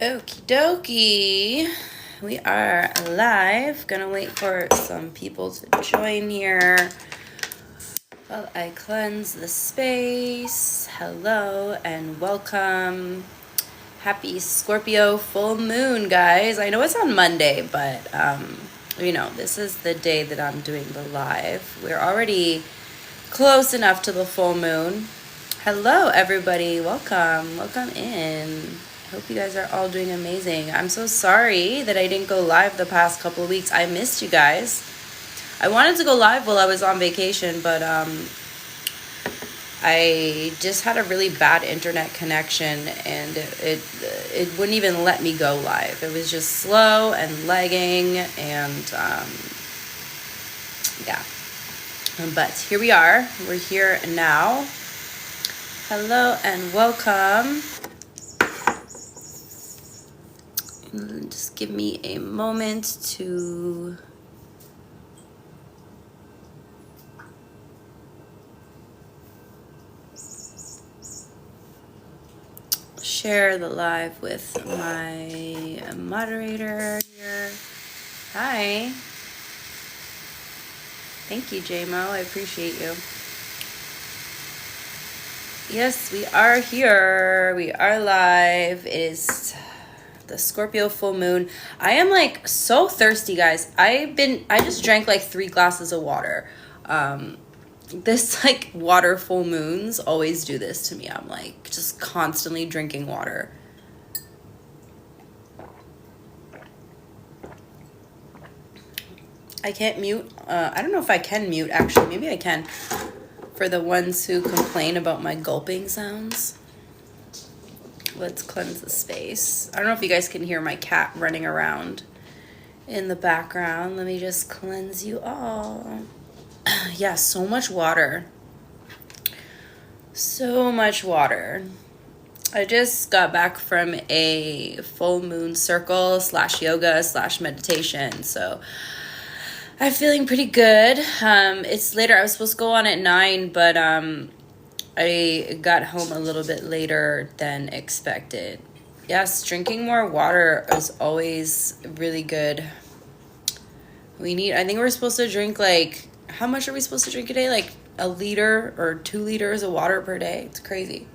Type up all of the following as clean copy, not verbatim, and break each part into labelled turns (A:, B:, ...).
A: Okie dokie. We are live. Gonna wait for some people to join here while I cleanse the space. Hello and welcome. Happy Scorpio full moon, guys. I know it's on Monday, but this is the day that I'm doing the live. We're already close enough to the full moon. Hello, everybody. Welcome in. Hope you guys are all doing amazing. I'm so sorry that I didn't go live the past couple of weeks. I missed you guys. I wanted to go live while I was on vacation, but I just had a really bad internet connection, and it wouldn't even let me go live. It was just slow and lagging, and yeah. But here we are. We're here now. Hello and welcome. Just give me a moment to share the live with my moderator here. Hi. Thank you, JMO. I appreciate you. Yes, we are here. We are live. It is the Scorpio full moon. I am like so thirsty, guys. I just drank like 3 glasses of water. This like water full moons always do this to me. I'm like just constantly drinking water. I can't mute. I don't know if I can mute actually. Maybe I can for the ones who complain about my gulping sounds. Let's cleanse the space. I don't know if you guys can hear my cat running around in the background. Let me just cleanse you all. Yeah, so much water. So much water. I just got back from a full moon circle / yoga / meditation. So I'm feeling pretty good. It's later. I was supposed to go on at 9, but I got home a little bit later than expected. Yes, drinking more water is always really good. I think we're supposed to drink like, how much are we supposed to drink a day? Like 1 liter or 2 liters of water per day. It's crazy.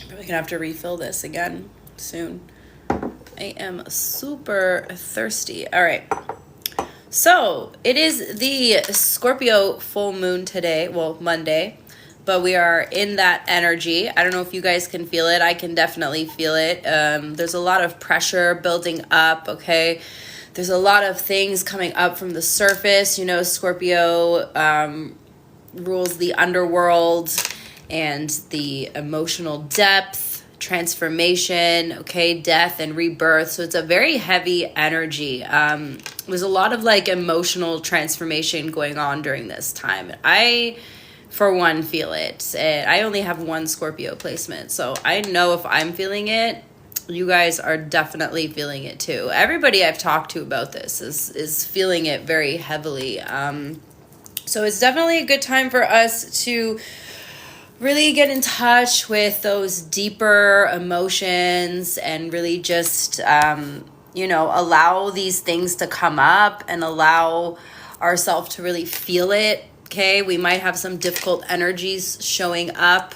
A: Probably gonna have to refill this again soon. I am super thirsty. All right. So it is the Scorpio full moon today, well, Monday, but we are in that energy. I don't know if you guys can feel it. I can definitely feel it. There's a lot of pressure building up, okay? There's a lot of things coming up from the surface. You know, Scorpio rules the underworld and the emotional depth, transformation, okay, death and rebirth. So it's a very heavy energy. There's a lot of like emotional transformation going on during this time. I, for one, feel it. I only have 1 Scorpio placement, so I know if I'm feeling it, you guys are definitely feeling it too. Everybody I've talked to about this is feeling it very heavily. So it's definitely a good time for us to really get in touch with those deeper emotions and really just, allow these things to come up and allow ourselves to really feel it, okay? We might have some difficult energies showing up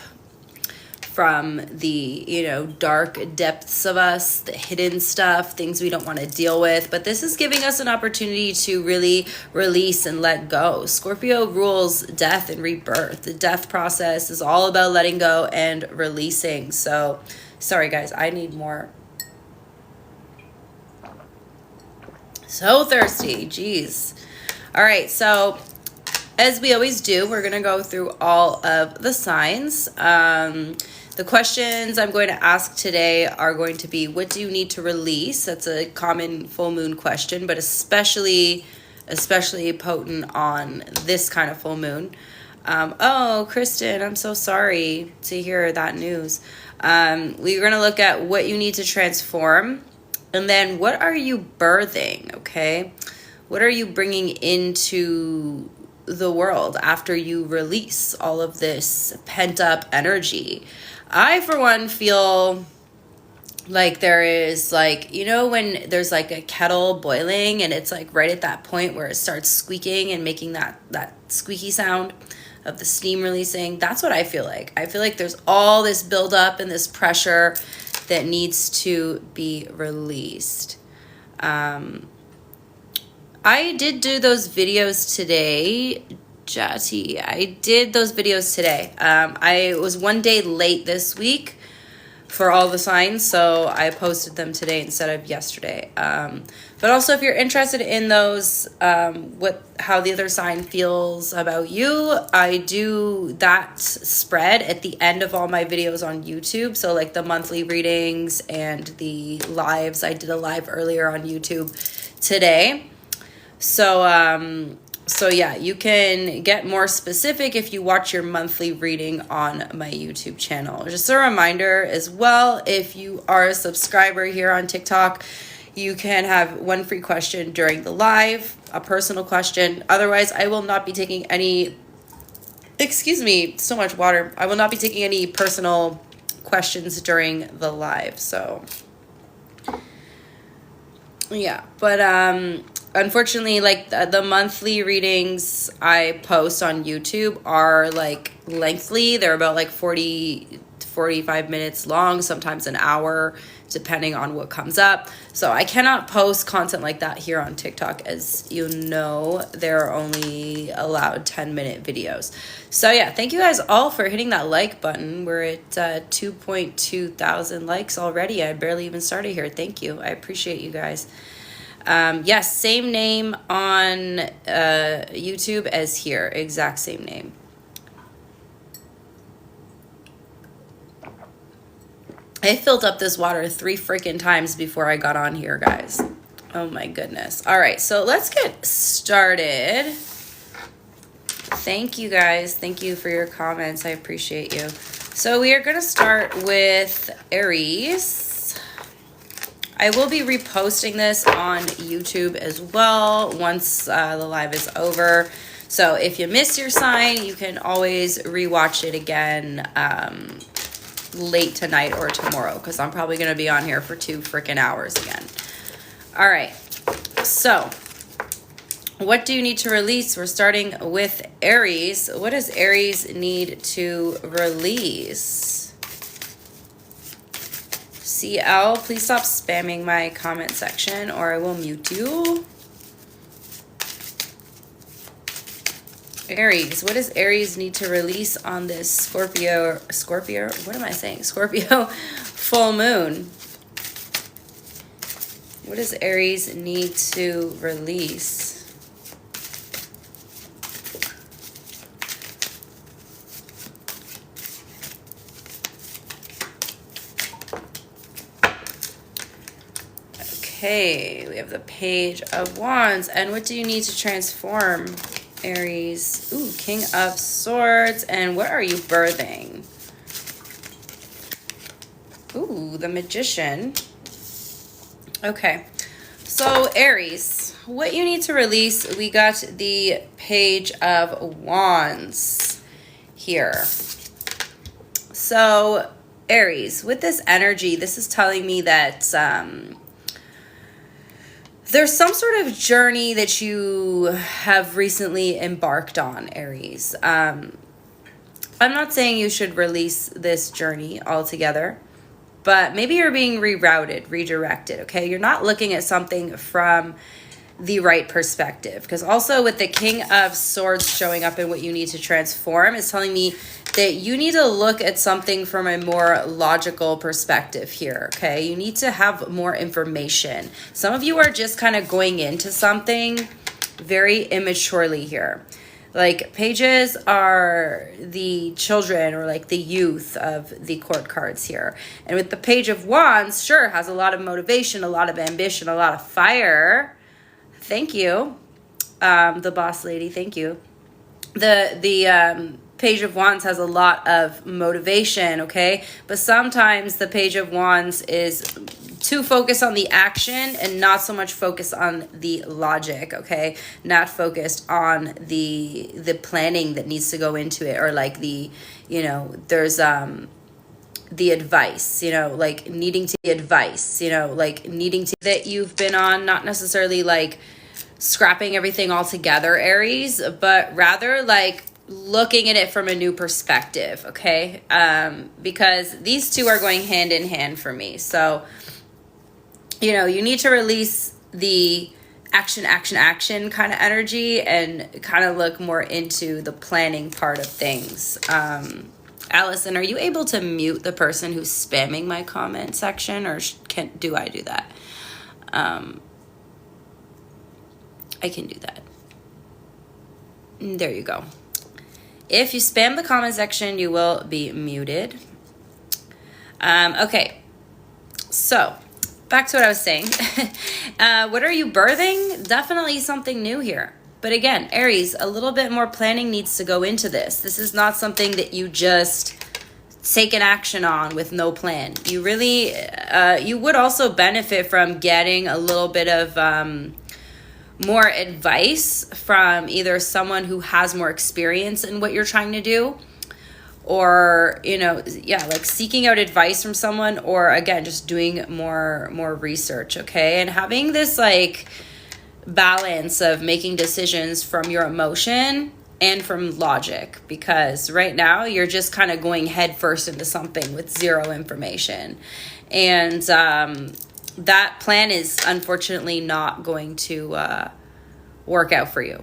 A: from the, dark depths of us, the hidden stuff, things we don't want to deal with. But this is giving us an opportunity to really release and let go. Scorpio rules death and rebirth. The death process is all about letting go and releasing. So, sorry guys, I need more. So thirsty, jeez. All right, so as we always do, we're going to go through all of the signs. The questions I'm going to ask today are going to be, what do you need to release? That's a common full moon question, but especially potent on this kind of full moon. Oh, Kristen, I'm so sorry to hear that news. We're going to look at what you need to transform, and then what are you birthing, okay? What are you bringing into the world after you release all of this pent-up energy. I, for one, feel like there is, like, you know, when there's like a kettle boiling and it's like right at that point where it starts squeaking and making that squeaky sound of the steam releasing. That's what I feel like. I feel like there's all this buildup and this pressure that needs to be released. I did do those videos today, Jati. I did those videos today. I was one day late this week for all the signs, so I posted them today instead of yesterday. But also, if you're interested in those, how the other sign feels about you, I do that spread at the end of all my videos on YouTube. So like the monthly readings and the lives. I did a live earlier on YouTube today. So yeah, you can get more specific if you watch your monthly reading on my YouTube channel. Just a reminder as well, if you are a subscriber here on TikTok, you can have one free question during the live, a personal question. Otherwise, I will not be taking any, excuse me, so much water. I will not be taking any personal questions during the live. So yeah, but unfortunately, like the monthly readings I post on YouTube are like lengthy. They're about like 40 to 45 minutes long, sometimes an hour, depending on what comes up. So I cannot post content like that here on TikTok. As you know, they're only allowed 10-minute videos. So yeah, thank you guys all for hitting that like button. We're at 2.2 thousand likes already. I barely even started here. Thank you. I appreciate you guys. Yes, same name on YouTube as here. Exact same name. I filled up this water 3 freaking times before I got on here, guys. Oh my goodness. All right, so let's get started. Thank you guys. Thank you for your comments. I appreciate you. So we are going to start with Aries. I will be reposting this on YouTube as well once the live is over. So if you missed your sign, you can always rewatch it again late tonight or tomorrow, because I'm probably going to be on here for 2 freaking hours again. All right. So what do you need to release? We're starting with Aries. What does Aries need to release? CL, please stop spamming my comment section or I will mute you. Aries, what does Aries need to release on this Scorpio, what am I saying? Scorpio full moon. What does Aries need to release? Okay, we have the Page of Wands. And what do you need to transform, Aries? Ooh, King of Swords. And what are you birthing? Ooh, the Magician. Okay, so Aries, what you need to release, we got the Page of Wands here. So Aries, with this energy, this is telling me that there's some sort of journey that you have recently embarked on, Aries. I'm not saying you should release this journey altogether, but maybe you're being rerouted, redirected, okay? You're not looking at something from the right perspective. Because also with the King of Swords showing up in what you need to transform, it's telling me that you need to look at something from a more logical perspective here, okay? You need to have more information. Some of you are just kind of going into something very immaturely here. Like, pages are the children or like the youth of the court cards here. And with the Page of Wands, sure, has a lot of motivation, a lot of ambition, a lot of fire. Thank you, the boss lady, thank you. The Page of Wands has a lot of motivation, okay? But sometimes the Page of Wands is to focus on the action and not so much focus on the logic, okay? Not focused on the planning that needs to go into it, or like the, you know, there's the advice, you know, like needing to advice, you know, like needing to that you've been on, not necessarily like scrapping everything all together, Aries, but rather like looking at it from a new perspective, okay? Because these two are going hand in hand for me. So, you know, you need to release the action kind of energy and kind of look more into the planning part of things. Allison, are you able to mute the person who's spamming my comment section, or do I do that? I can do that. There you go. If you spam the comment section, you will be muted. Okay, so back to what I was saying. What are you birthing? Definitely something new here. But again, Aries, a little bit more planning needs to go into this. This is not something that you just take an action on with no plan. You really, you would also benefit from getting a little bit of more advice from either someone who has more experience in what you're trying to do, or, you know, yeah, like seeking out advice from someone, or again, just doing more research, okay? And having this like balance of making decisions from your emotion and from logic, because right now you're just kind of going head first into something with zero information. And that plan is unfortunately not going to work out for you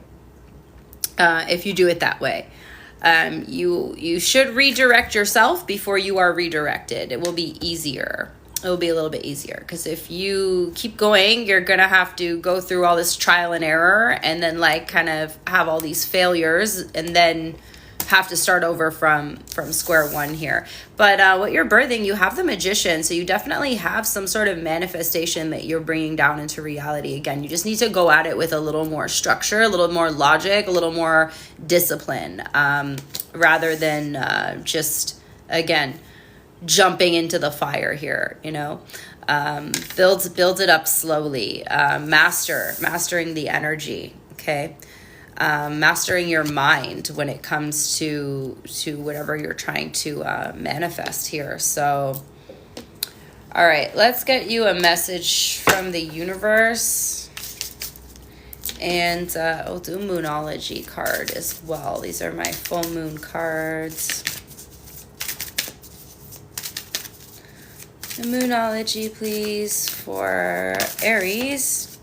A: if you do it that way. You should redirect yourself before you are redirected. It will be easier. It will be a little bit easier, because if you keep going, you're going to have to go through all this trial and error, and then like kind of have all these failures, and then have to start over from square one here. But what you're birthing, you have the Magician, so you definitely have some sort of manifestation that you're bringing down into reality. Again, you just need to go at it with a little more structure, a little more logic, a little more discipline, rather than just, again, jumping into the fire here, you know. Build it up slowly. Mastering the energy, okay? Mastering your mind when it comes to whatever you're trying to manifest here. So, all right, let's get you a message from the universe. And I'll do Moonology card as well. These are my full moon cards. The Moonology, please, for Aries.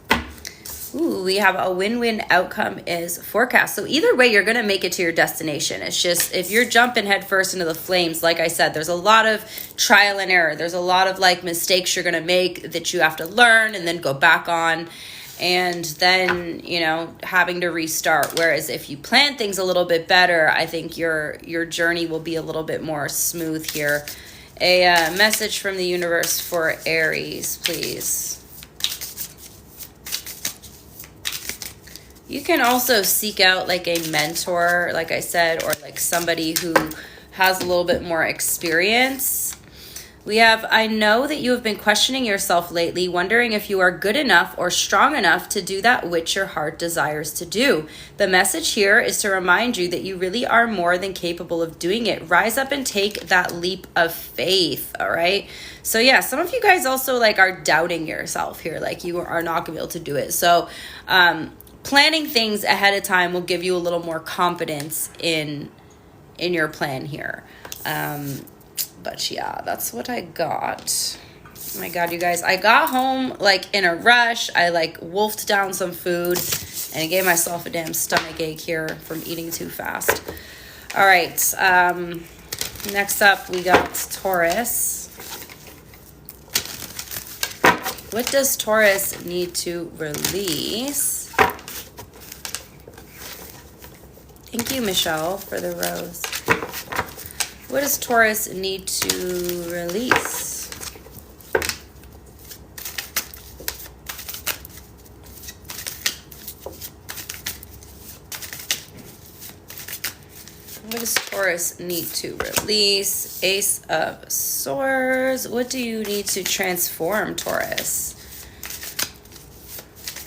A: Ooh, we have a win-win outcome is forecast. So either way, you're going to make it to your destination. It's just, if you're jumping head first into the flames, like I said, there's a lot of trial and error. There's a lot of like mistakes you're going to make that you have to learn and then go back on. And then, you know, having to restart. Whereas if you plan things a little bit better, I think your journey will be a little bit more smooth here. A message from the universe for Aries, please. You can also seek out like a mentor, like I said, or like somebody who has a little bit more experience. We have, I know that you have been questioning yourself lately, wondering if you are good enough or strong enough to do that which your heart desires to do. The message here is to remind you that you really are more than capable of doing it. Rise up and take that leap of faith, all right? So yeah, some of you guys also like are doubting yourself here, like you are not gonna be able to do it. So planning things ahead of time will give you a little more confidence in your plan here. But yeah, that's what I got. Oh my God, you guys, I got home like in a rush. I like wolfed down some food and I gave myself a damn stomach ache here from eating too fast. All right, next up we got Taurus. What does Taurus need to release? Thank you, Michelle, for the rose. What does Taurus need to release? What does Taurus need to release? Ace of Swords. What do you need to transform, Taurus?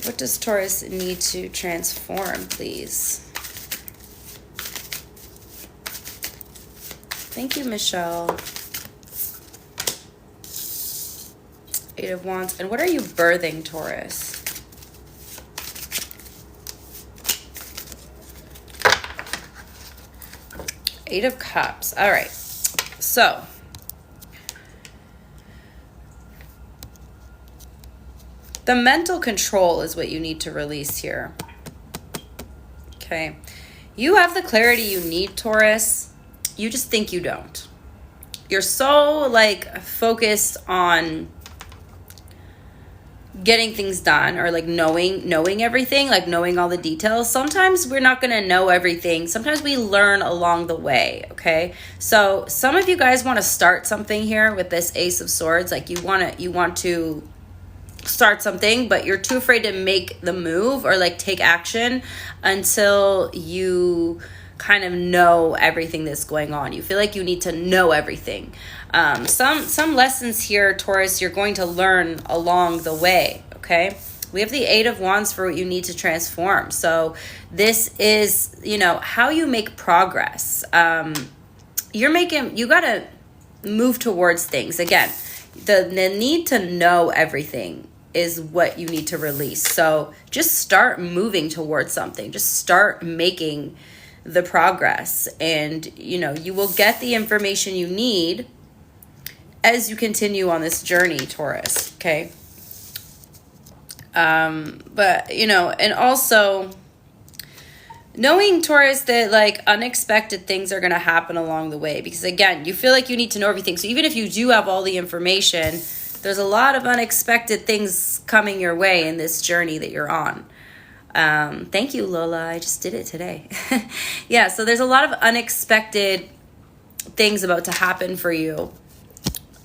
A: What does Taurus need to transform, please? Thank you, Michelle. Eight of Wands. And what are you birthing, Taurus? Eight of Cups. All right. So, the mental control is what you need to release here. Okay. You have the clarity you need, Taurus. You just think you don't. You're so, like, focused on getting things done, or like knowing everything, like knowing all the details. Sometimes we're not going to know everything. Sometimes we learn along the way. Okay. So some of you guys want to start something here with this Ace of Swords. Like you want to start something, but you're too afraid to make the move or like take action until you kind of know everything that's going on. You feel like you need to know everything. Some lessons here, Taurus, you're going to learn along the way, okay? We have the Eight of Wands for what you need to transform. So this is, you know, how you make progress. You got to move towards things. Again, the need to know everything is what you need to release. So just start moving towards something. Just start making the progress, and you know, you will get the information you need as you continue on this journey, Taurus. Okay. But you know, and also knowing, Taurus, that like unexpected things are going to happen along the way, because again, you feel like you need to know everything. So even if you do have all the information, there's a lot of unexpected things coming your way in this journey that you're on. Thank you, Lola. I just did it today. Yeah, so there's a lot of unexpected things about to happen for you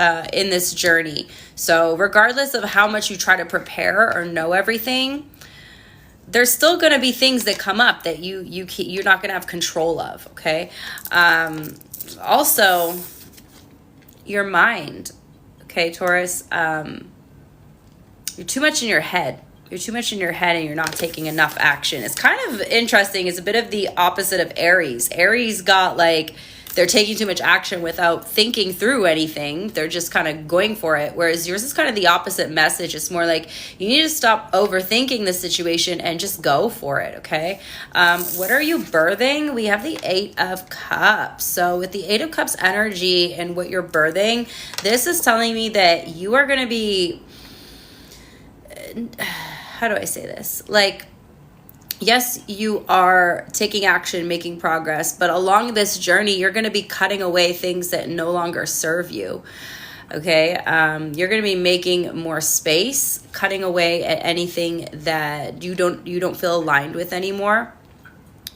A: in this journey. So regardless of how much you try to prepare or know everything, there's still going to be things that come up that you're not going to have control of, okay? Also, your mind, okay, Taurus, you're too much in your head. You're too much in your head and you're not taking enough action. It's kind of interesting. It's a bit of the opposite of Aries. Aries got like, they're taking too much action without thinking through anything. They're just kind of going for it. Whereas yours is kind of the opposite message. It's more like you need to stop overthinking the situation and just go for it, okay? What are you birthing? We have the Eight of Cups. So with the Eight of Cups energy and what you're birthing, this is telling me that you are going to be... how do I say this? Like, yes, you are taking action, making progress, but along this journey, you're going to be cutting away things that no longer serve you. Okay. You're going to be making more space, cutting away at anything that you don't feel aligned with anymore.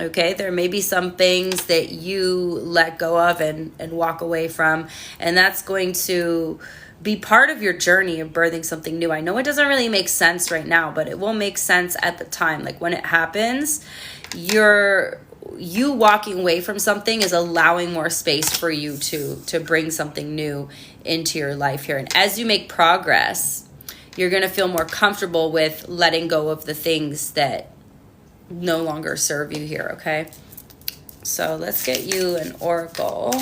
A: Okay. There may be some things that you let go of and walk away from, and that's going to be part of your journey of birthing something new. I know it doesn't really make sense right now, but it will make sense at the time. Like when it happens, you walking away from something is allowing more space for you to bring something new into your life here. And as you make progress, you're going to feel more comfortable with letting go of the things that no longer serve you here, okay? So let's get you an oracle.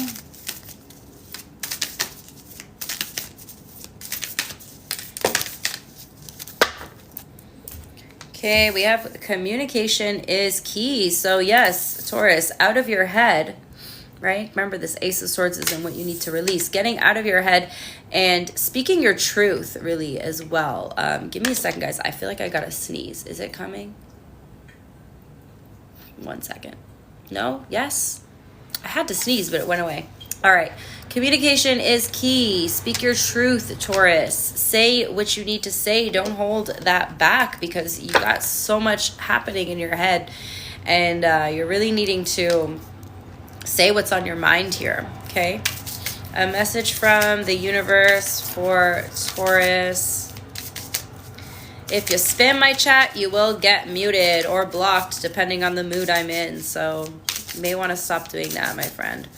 A: Okay, we have communication is key. So yes, Taurus, out of your head, right? Remember, this Ace of Swords isn't what you need to release. Getting out of your head and speaking your truth, really, as well. Give me a second, guys. I feel like I got a sneeze. Is it coming? 1 second. No? Yes? I had to sneeze, but it went away. All right. Communication is key. Speak your truth, Taurus. Say what you need to say. Don't hold that back, because you got so much happening in your head, and you're really needing to say what's on your mind here, okay? A message from the universe for Taurus If you spam my chat, you will get muted or blocked depending on the mood I'm in. So you may want to stop doing that, my friend.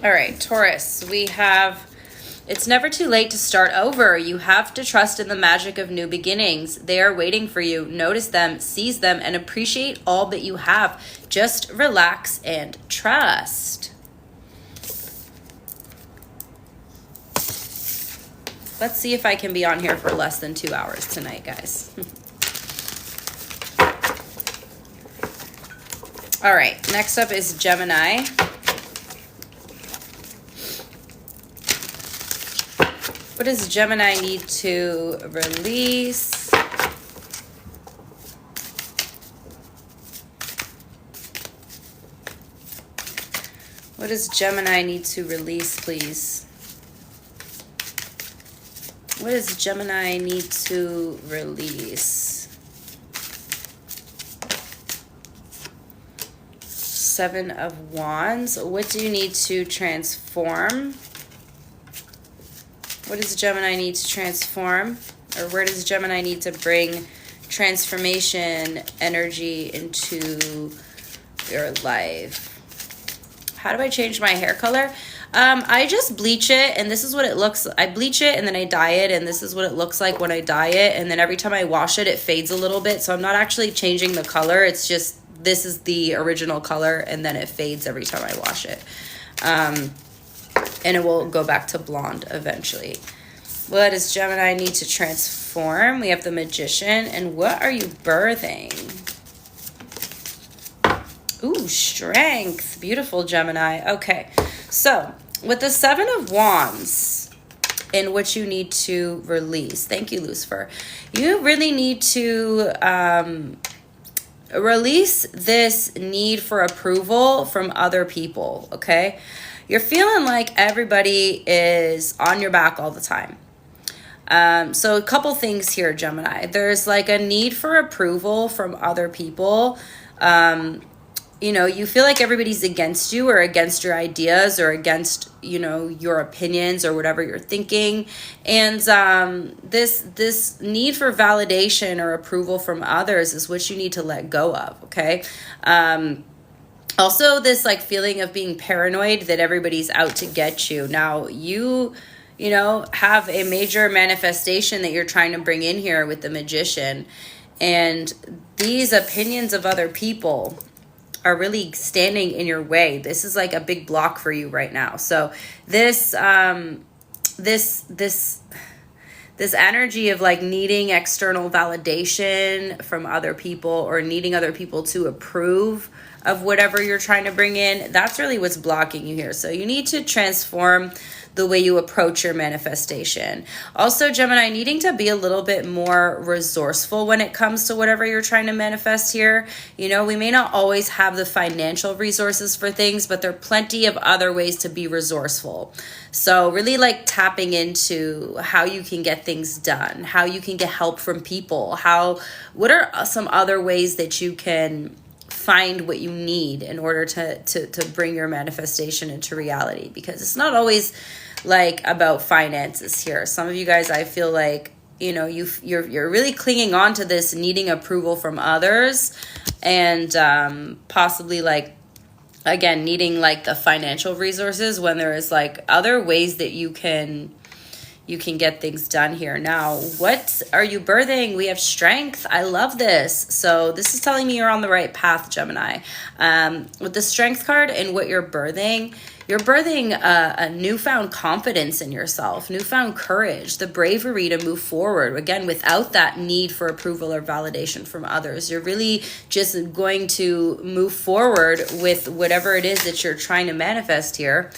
A: All right, Taurus, we have, it's never too late to start over. You have to trust in the magic of new beginnings. They are waiting for you. Notice them, seize them, and appreciate all that you have. Just relax and trust. Let's see if I can be on here for less than 2 hours tonight, guys. All right, next up is Gemini. What does Gemini need to release? What does Gemini need to release, please? What does Gemini need to release? 7 of Wands. What do you need to transform? What does Gemini need to transform? Or where does Gemini need to bring transformation energy into your life? How do I change my hair color? I just bleach it, and this is what it looks like. I bleach it, and then I dye it, and this is what it looks like when I dye it. And then every time I wash it, it fades a little bit. So I'm not actually changing the color. It's just, this is the original color, and then it fades every time I wash it. And it will go back to blonde eventually. What does Gemini need to transform? We have the Magician. And what are you birthing? Ooh, Strength. Beautiful, Gemini. Okay, so with the 7 of Wands and what you need to release. Thank you, Lucifer. You really need to release this need for approval from other people, okay? You're feeling like everybody is on your back all the time. So a couple things here, Gemini. There's like a need for approval from other people. You know, you feel like everybody's against you or against your ideas or against, you know, your opinions or whatever you're thinking. And this need for validation or approval from others is what you need to let go of, okay? Also, this like feeling of being paranoid that everybody's out to get you. Now, you know, have a major manifestation that you're trying to bring in here with the Magician. And these opinions of other people are really standing in your way. This is like a big block for you right now. So this energy of like needing external validation from other people or needing other people to approve of whatever you're trying to bring in, that's really what's blocking you here. So you need to transform the way you approach your manifestation. Also, Gemini, needing to be a little bit more resourceful when it comes to whatever you're trying to manifest here. You know, we may not always have the financial resources for things, but there are plenty of other ways to be resourceful. So really like tapping into how you can get things done, how you can get help from people, what are some other ways that you can find what you need in order to bring your manifestation into reality, because it's not always like about finances here. Some of you guys, I feel like, you know, you're really clinging on to this needing approval from others, and possibly like, again, needing like the financial resources when there is like other ways that you can get things done here. Now, what are you birthing? We have Strength. I love this. So this is telling me you're on the right path, Gemini. With the Strength card and what you're birthing a newfound confidence in yourself, newfound courage, the bravery to move forward. Again, without that need for approval or validation from others. You're really just going to move forward with whatever it is that you're trying to manifest here.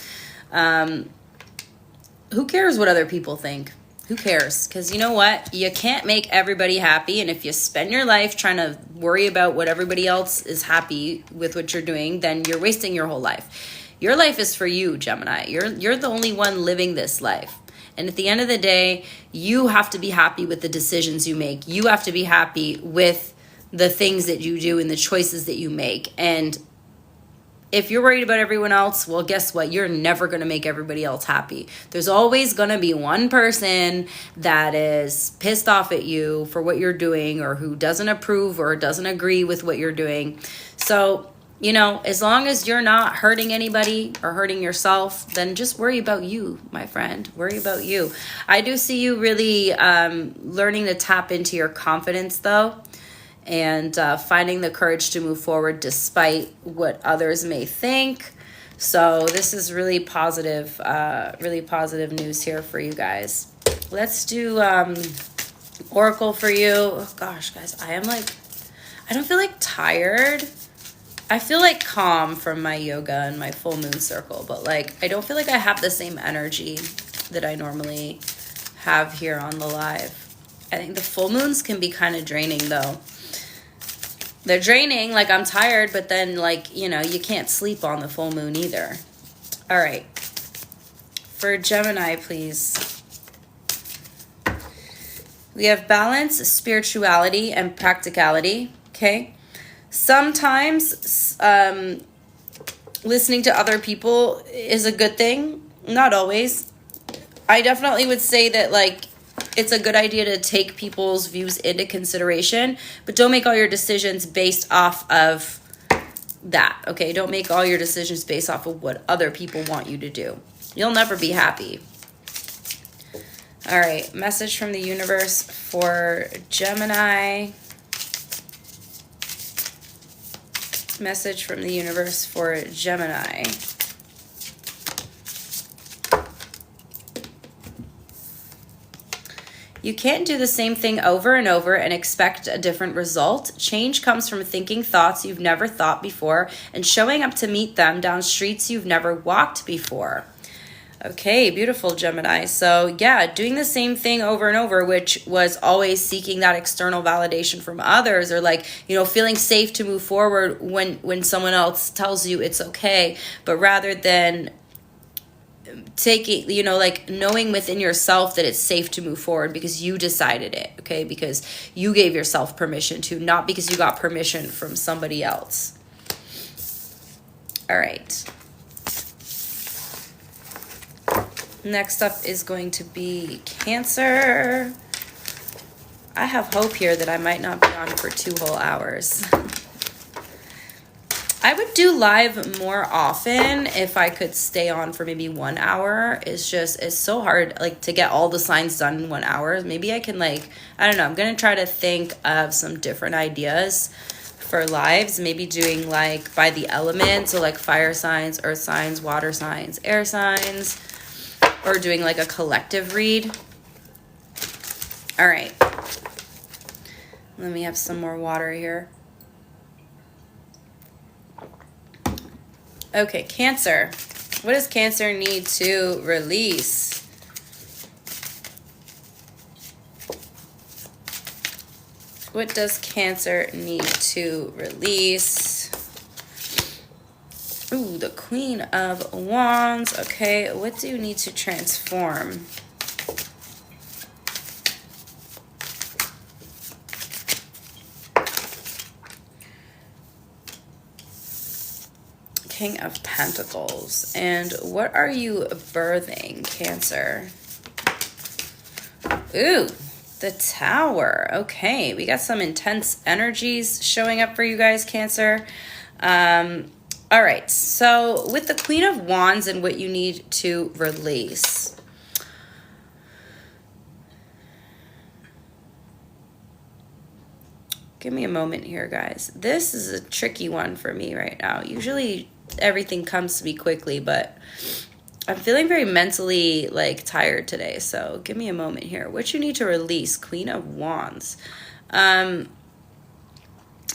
A: Who cares what other people think? Who cares? Because you know what? You can't make everybody happy. And if you spend your life trying to worry about what everybody else is happy with what you're doing, then you're wasting your whole life. Your life is for you, Gemini. You're the only one living this life. And at the end of the day, you have to be happy with the decisions you make. You have to be happy with the things that you do and the choices that you make. And if you're worried about everyone else, well, guess what? You're never going to make everybody else happy. There's always going to be one person that is pissed off at you for what you're doing, or who doesn't approve or doesn't agree with what you're doing. So, you know, as long as you're not hurting anybody or hurting yourself, then just worry about you, my friend. Worry about you. I do see you really learning to tap into your confidence, though, and finding the courage to move forward despite what others may think. So this is really positive news here for you guys. Let's do Oracle for you. Oh, gosh, guys, I don't feel like tired. I feel like calm from my yoga and my full moon circle, but like I don't feel like I have the same energy that I normally have here on the live. I think the full moons can be kind of draining, though. They're draining, like I'm tired, but then, like, you know, you can't sleep on the full moon either. All right. For Gemini, please. We have balance, spirituality, and practicality, okay? Sometimes listening to other people is a good thing. Not always. I definitely would say that, like, it's a good idea to take people's views into consideration, but don't make all your decisions based off of that, okay? Don't make all your decisions based off of what other people want you to do. You'll never be happy. All right, message from the universe for Gemini. Message from the universe for Gemini. You can't do the same thing over and over and expect a different result. Change comes from thinking thoughts you've never thought before and showing up to meet them down streets you've never walked before. Okay, beautiful, Gemini. So yeah, doing the same thing over and over, which was always seeking that external validation from others, or like, you know, feeling safe to move forward when someone else tells you it's okay, but rather than taking, you know, like knowing within yourself that it's safe to move forward because you decided it, okay? Because you gave yourself permission to, not because you got permission from somebody else. All right. Next up is going to be Cancer. I have hope here that I might not be on for 2 whole hours. I would do live more often if I could stay on for maybe 1 hour. It's so hard, like, to get all the signs done in 1 hour. Maybe I can, like, I don't know. I'm going to try to think of some different ideas for lives. Maybe doing, like, by the elements, so like fire signs, earth signs, water signs, air signs, or doing like a collective read. All right. Let me have some more water here. Okay, Cancer. What does Cancer need to release? What does Cancer need to release? Ooh, the Queen of Wands. Okay, what do you need to transform? King of Pentacles. And what are you birthing, Cancer? Ooh, the Tower. Okay, we got some intense energies showing up for you guys, Cancer. All right, so with the Queen of Wands and what you need to release. Give me a moment here, guys. This is a tricky one for me right now. Usually everything comes to me quickly, but I'm feeling very mentally, like, tired today. So give me a moment here. What you need to release, Queen of Wands.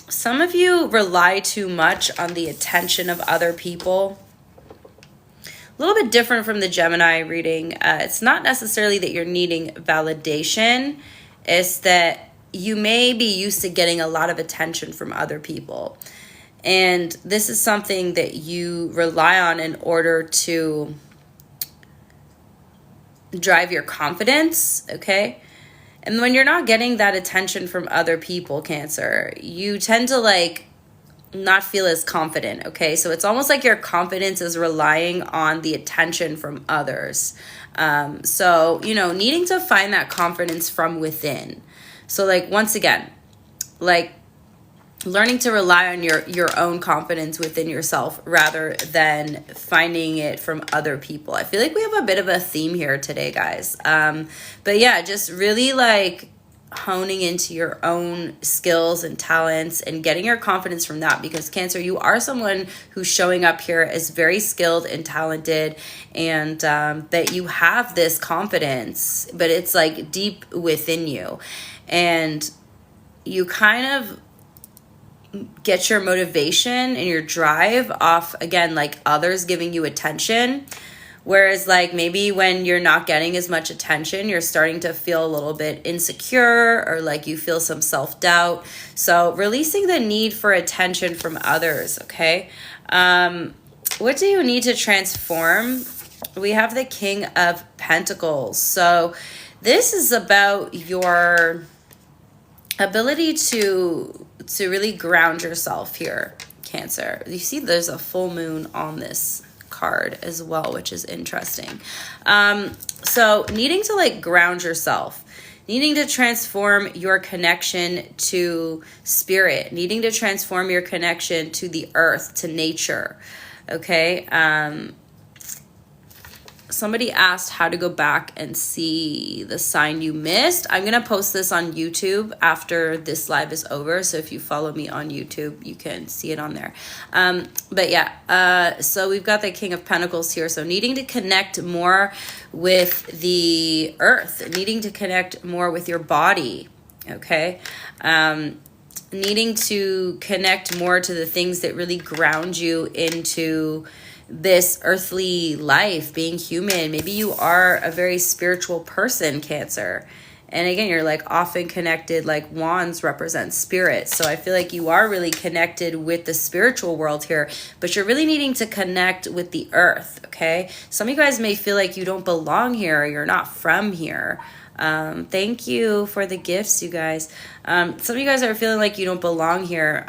A: Some of you rely too much on the attention of other people. A little bit different from the Gemini reading. It's not necessarily that you're needing validation. It's that you may be used to getting a lot of attention from other people. And this is something that you rely on in order to drive your confidence, okay? And when you're not getting that attention from other people, Cancer, you tend to, like, not feel as confident, okay? So it's almost like your confidence is relying on the attention from others. So, you know, needing to find that confidence from within. So, like, once again, like, learning to rely on your own confidence within yourself rather than finding it from other people. I feel like we have a bit of a theme here today, guys. But yeah, just really like honing into your own skills and talents and getting your confidence from that, because Cancer, you are someone who's showing up here as very skilled and talented, and that you have this confidence, but it's like deep within you, and you kind of get your motivation and your drive off, again, like others giving you attention. Whereas like maybe when you're not getting as much attention, you're starting to feel a little bit insecure, or like you feel some self-doubt. So releasing the need for attention from others, okay? What do you need to transform? We have the King of Pentacles. So this is about your ability to really ground yourself here, Cancer. You see there's a full moon on this card as well, which is interesting. So needing to like ground yourself, needing to transform your connection to spirit, needing to transform your connection to the earth, to nature, okay? Somebody asked how to go back and see the sign you missed. I'm going to post this on YouTube after this live is over. So if you follow me on YouTube, you can see it on there. But yeah, so we've got the King of Pentacles here. So needing to connect more with the earth, needing to connect more with your body, okay? Needing to connect more to the things that really ground you into this earthly life, being human. Maybe you are a very spiritual person, Cancer. And again, you're like often connected, like wands represent spirit. So I feel like you are really connected with the spiritual world here, but you're really needing to connect with the earth, okay? Some of you guys may feel like you don't belong here, or you're not from here. Thank you for the gifts, you guys. Some of you guys are feeling like you don't belong here.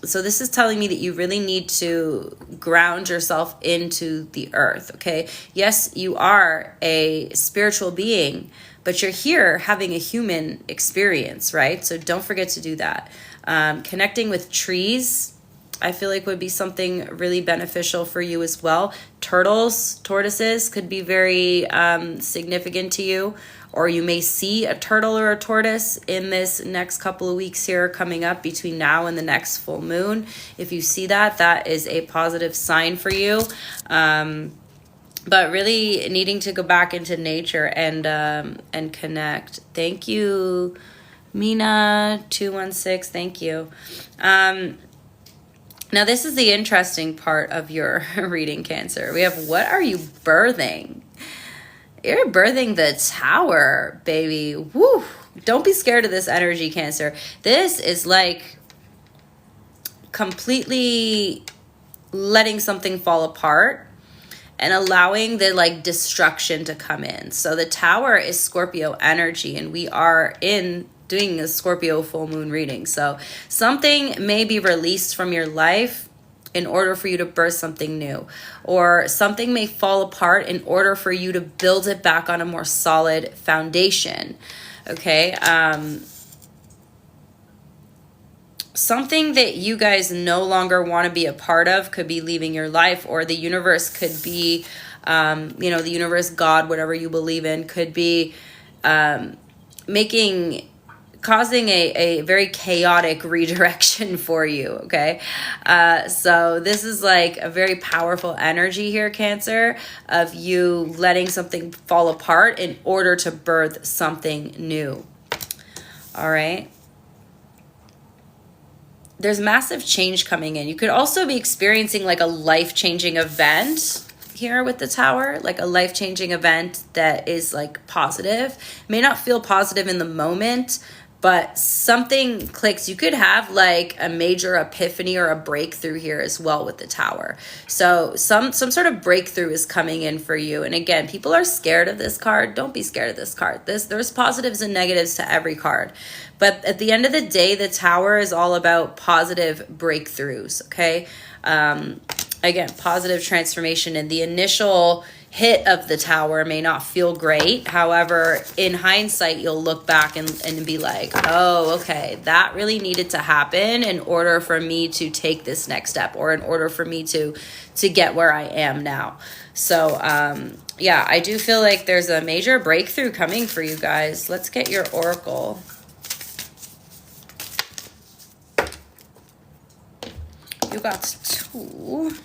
A: So this is telling me that you really need to ground yourself into the earth, okay? Yes, you are a spiritual being, but you're here having a human experience, right? So don't forget to do that. Connecting with trees, I feel like would be something really beneficial for you as well. Tortoises could be very significant to you, or you may see a turtle or a tortoise in this next couple of weeks here coming up between now and the next full moon. If you see that, that is a positive sign for you. But really needing to go back into nature and connect. Thank you, Mina216. Thank you. Now, this is the interesting part of your reading, Cancer. We have, what are you birthing? You're birthing the Tower, baby. Woo! Don't be scared of this energy, Cancer. This is like completely letting something fall apart and allowing the like destruction to come in. So the Tower is Scorpio energy, and we are doing a Scorpio full moon reading. So something may be released from your life in order for you to birth something new, or something may fall apart in order for you to build it back on a more solid foundation. Okay. Something that you guys no longer want to be a part of could be leaving your life, or the universe could be, the universe, God, whatever you believe in, could be causing a very chaotic redirection for you, okay? So this is like a very powerful energy here, Cancer, of you letting something fall apart in order to birth something new. All right? There's massive change coming in. You could also be experiencing like a life-changing event here with the Tower, like a life-changing event that is like positive. May not feel positive in the moment, but something clicks. You could have like a major epiphany or a breakthrough here as well with the Tower. So some sort of breakthrough is coming in for you. And again, people are scared of this card. Don't be scared of this card. There's positives and negatives to every card. But at the end of the day, the Tower is all about positive breakthroughs, okay? Again, positive transformation. And the initial hit of the Tower may not feel great. However, in hindsight, you'll look back and be like, oh, okay, that really needed to happen in order for me to take this next step, or in order for me to get where I am now. So, yeah, I do feel like there's a major breakthrough coming for you guys. Let's get your oracle. You got 2.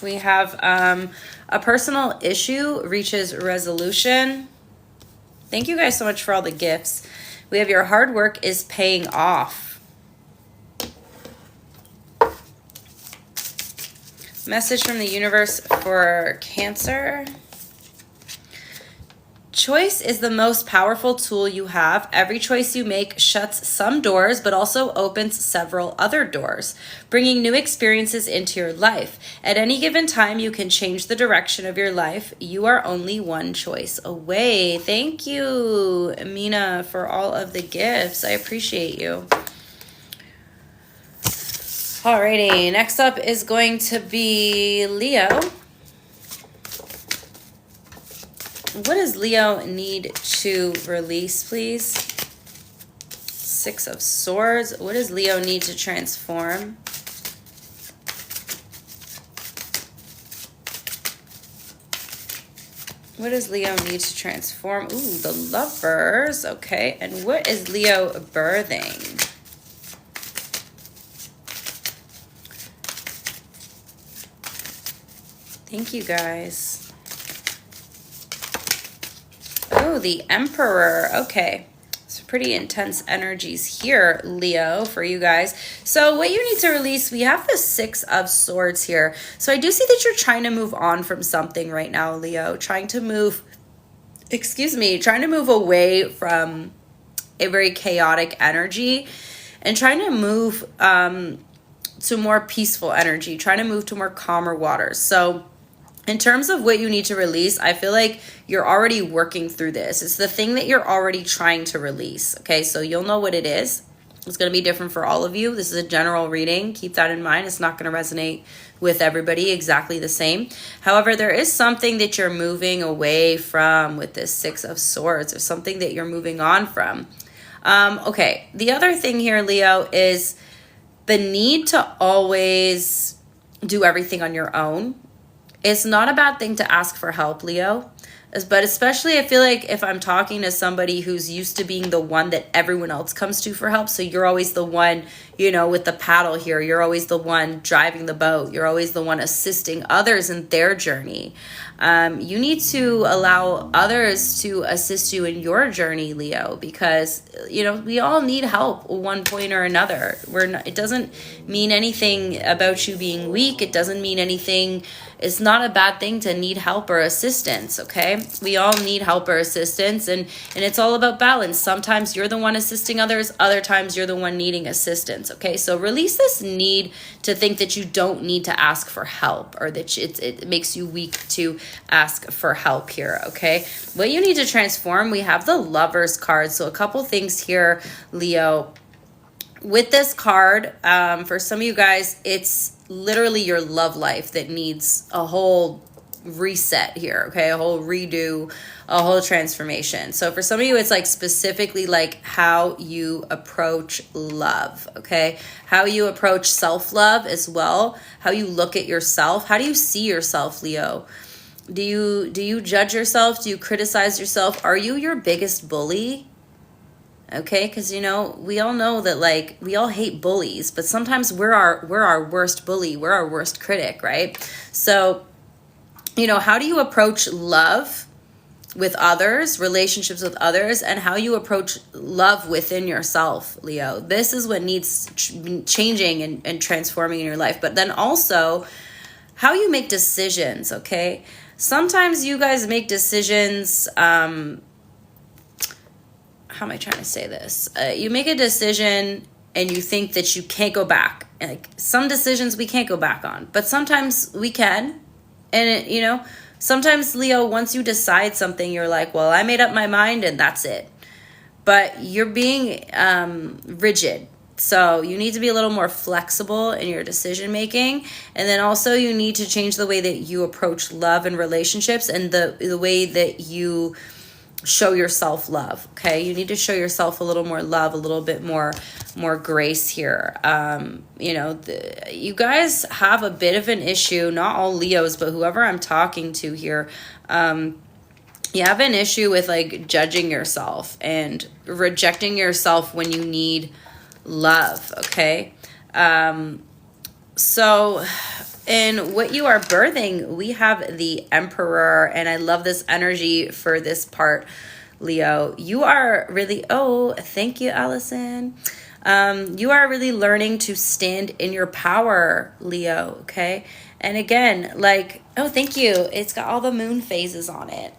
A: We have a personal issue reaches resolution. Thank you guys so much for all the gifts. We have your hard work is paying off. Message from the universe for Cancer. Choice is the most powerful tool you have. Every choice you make shuts some doors, but also opens several other doors, bringing new experiences into your life. At any given time, you can change the direction of your life. You are only one choice away. Thank you, Amina, for all of the gifts. I appreciate you. Alrighty, next up is going to be Leo. What does Leo need to release, please? 6 of Swords. What does Leo need to transform? What does Leo need to transform? Ooh, the Lovers. Okay, and what is Leo birthing? Thank you, guys. Oh, the Emperor. Okay. It's pretty intense energies here, Leo, for you guys. So what you need to release, we have the 6 of Swords here. So I do see that you're trying to move on from something right now, Leo. Trying to move away from a very chaotic energy and trying to move to more peaceful energy, trying to move to more calmer waters. So in terms of what you need to release, I feel like you're already working through this. It's the thing that you're already trying to release, okay? So you'll know what it is. It's going to be different for all of you. This is a general reading. Keep that in mind. It's not going to resonate with everybody exactly the same. However, there is something that you're moving away from with this 6 of Swords, or something that you're moving on from. Okay, the other thing here, Leo, is the need to always do everything on your own. It's not a bad thing to ask for help, Leo. But especially I feel like if I'm talking to somebody who's used to being the one that everyone else comes to for help, so you're always the one, you know, with the paddle here. You're always the one driving the boat. You're always the one assisting others in their journey. You need to allow others to assist you in your journey, Leo, because, you know, we all need help at one point or another. It doesn't mean anything about you being weak. It doesn't mean anything. It's not a bad thing to need help or assistance, okay? We all need help or assistance, and it's all about balance. Sometimes you're the one assisting others. Other times you're the one needing assistance, okay? So release this need to think that you don't need to ask for help, or that it makes you weak to ask for help here, okay? What you need to transform, we have the Lovers card. So a couple things here, Leo. With this card, for some of you guys, it's literally your love life that needs a whole reset here, okay? A whole redo, a whole transformation. So for some of you, it's like specifically like how you approach love, okay? How you approach self-love as well. How you look at yourself. How do you see yourself, Leo? Do you judge yourself? Do you criticize yourself? Are you your biggest bully? Okay, because, you know, we all know that, like, we all hate bullies, but sometimes we're our worst bully. We're our worst critic, right? So, you know, how do you approach love with others, relationships with others, and how you approach love within yourself, Leo? This is what needs changing and transforming in your life. But then also how you make decisions, okay? Sometimes you guys make decisions, how am I trying to say this? You make a decision and you think that you can't go back. Like some decisions we can't go back on, but sometimes we can. And it, you know, sometimes Leo, once you decide something, you're like, well, I made up my mind and that's it. But you're being rigid. So you need to be a little more flexible in your decision making. And then also you need to change the way that you approach love and relationships and the way that you show yourself love. Okay, you need to show yourself a little more love, a little bit more grace here. You know, you guys have a bit of an issue, not all Leos, but whoever I'm talking to here. You have an issue with like judging yourself and rejecting yourself when you need love. Okay. So in what you are birthing, we have the Emperor, and I love this energy for this part, Leo. You are really, oh, thank you, Allison. You are really learning to stand in your power, Leo, okay? And again, like, oh, thank you. It's got all the moon phases on it.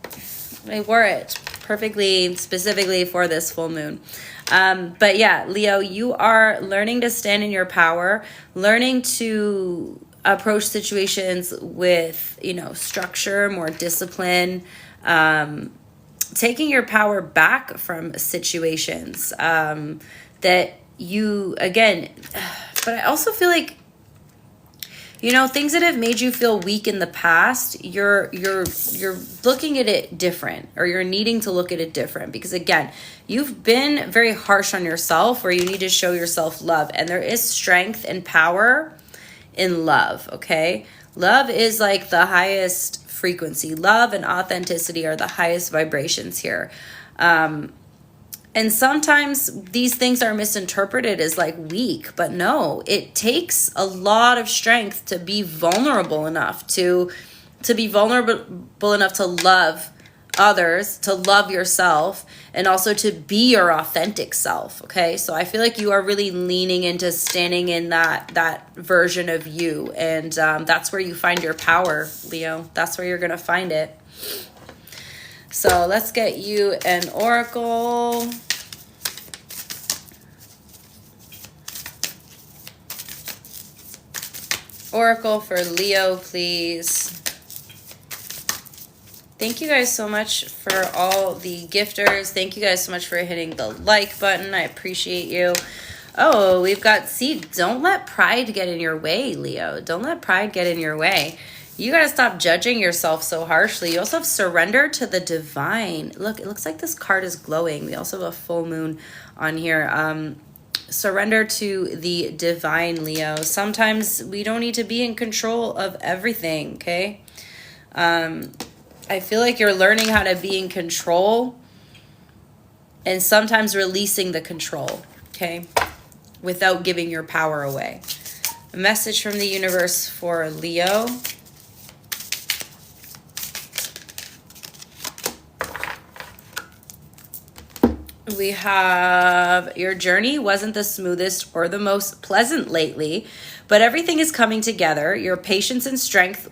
A: I wore it perfectly, specifically for this full moon. But yeah, Leo, you are learning to stand in your power, learning to approach situations with, you know, structure, more discipline, taking your power back from situations that you, again, but I also feel like, you know, things that have made you feel weak in the past, you're looking at it different, or you're needing to look at it different, because again, you've been very harsh on yourself, where you need to show yourself love, and there is strength and power in love. Okay, love is like the highest frequency. Love and authenticity are the highest vibrations here. And sometimes these things are misinterpreted as like weak, but no, it takes a lot of strength to be vulnerable enough to be vulnerable enough to love others, to love yourself, and also to be your authentic self. Okay, so I feel like you are really leaning into standing in that version of you, and that's where you find your power, Leo. That's where you're gonna find it. So let's get you an oracle. Oracle for Leo, please. Thank you guys so much for all the gifters. Thank you guys so much for hitting the like button. I appreciate you. Oh, we've got, see, don't let pride get in your way, Leo. Don't let pride get in your way. You got to stop judging yourself so harshly. You also have surrender to the divine. Look, it looks like this card is glowing. We also have a full moon on here. Surrender to the divine, Leo. Sometimes we don't need to be in control of everything, okay? I feel like you're learning how to be in control and sometimes releasing the control, okay? Without giving your power away. A message from the universe for Leo. We have, your journey wasn't the smoothest or the most pleasant lately, but everything is coming together. Your patience and strength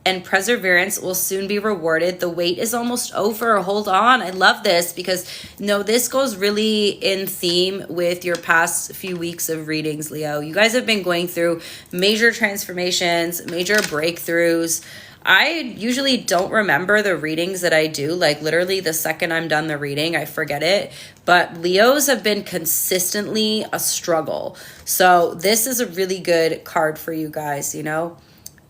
A: and perseverance will soon be rewarded. The wait is almost over. Hold on. I love this because, no, this goes really in theme with your past few weeks of readings, Leo. You guys have been going through major transformations, major breakthroughs. I usually don't remember the readings that I do. Like literally the second I'm done the reading, I forget it. But Leos have been consistently a struggle. So this is a really good card for you guys, you know.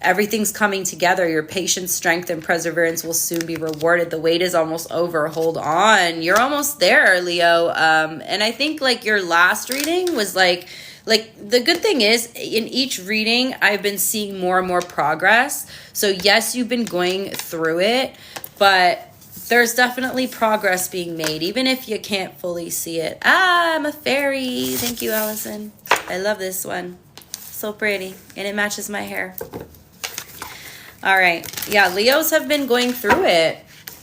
A: Everything's coming together. Your patience, strength, and perseverance will soon be rewarded. The wait is almost over. Hold on. You're almost there, Leo. And I think like your last reading was like the good thing is in each reading, I've been seeing more and more progress. So yes, you've been going through it, but there's definitely progress being made, even if you can't fully see it. Ah, I'm a fairy. Thank you, Allison. I love this one. So pretty. And it matches my hair. All right. Yeah, Leos have been going through it.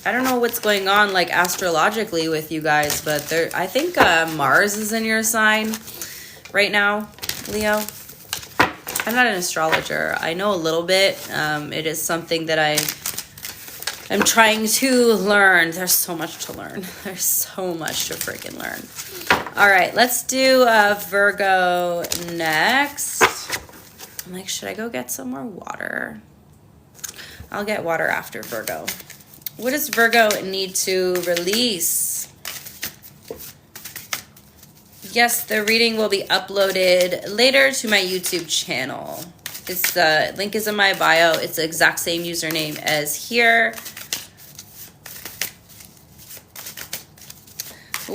A: I don't know what's going on like astrologically with you guys, but I think Mars is in your sign right now, Leo. I'm not an astrologer. I know a little bit. It is something that I'm trying to learn. There's so much to learn. There's so much to freaking learn. All right, let's do Virgo next. I'm like, should I go get some more water? I'll get water after Virgo. What does Virgo need to release? Yes, the reading will be uploaded later to my YouTube channel. It's the link is in my bio. It's the exact same username as here.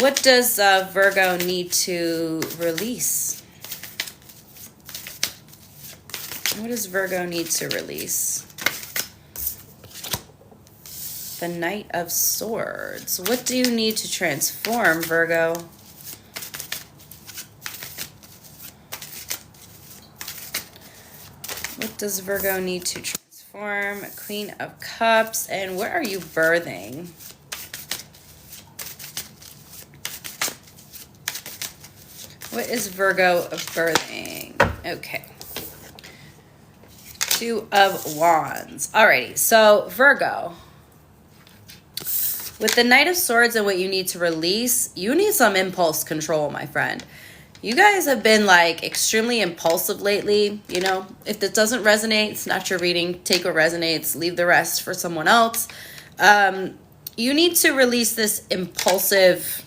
A: What does Virgo need to release? What does Virgo need to release? The Knight of Swords. What do you need to transform, Virgo? What does Virgo need to transform? Queen of Cups. And what are you birthing? What is Virgo birthing? Okay. Two of Wands. Alrighty, so Virgo. With the Knight of Swords and what you need to release, you need some impulse control, my friend. You guys have been like extremely impulsive lately. You know, if this doesn't resonate, it's not your reading. Take what resonates, leave the rest for someone else. You need to release this impulsive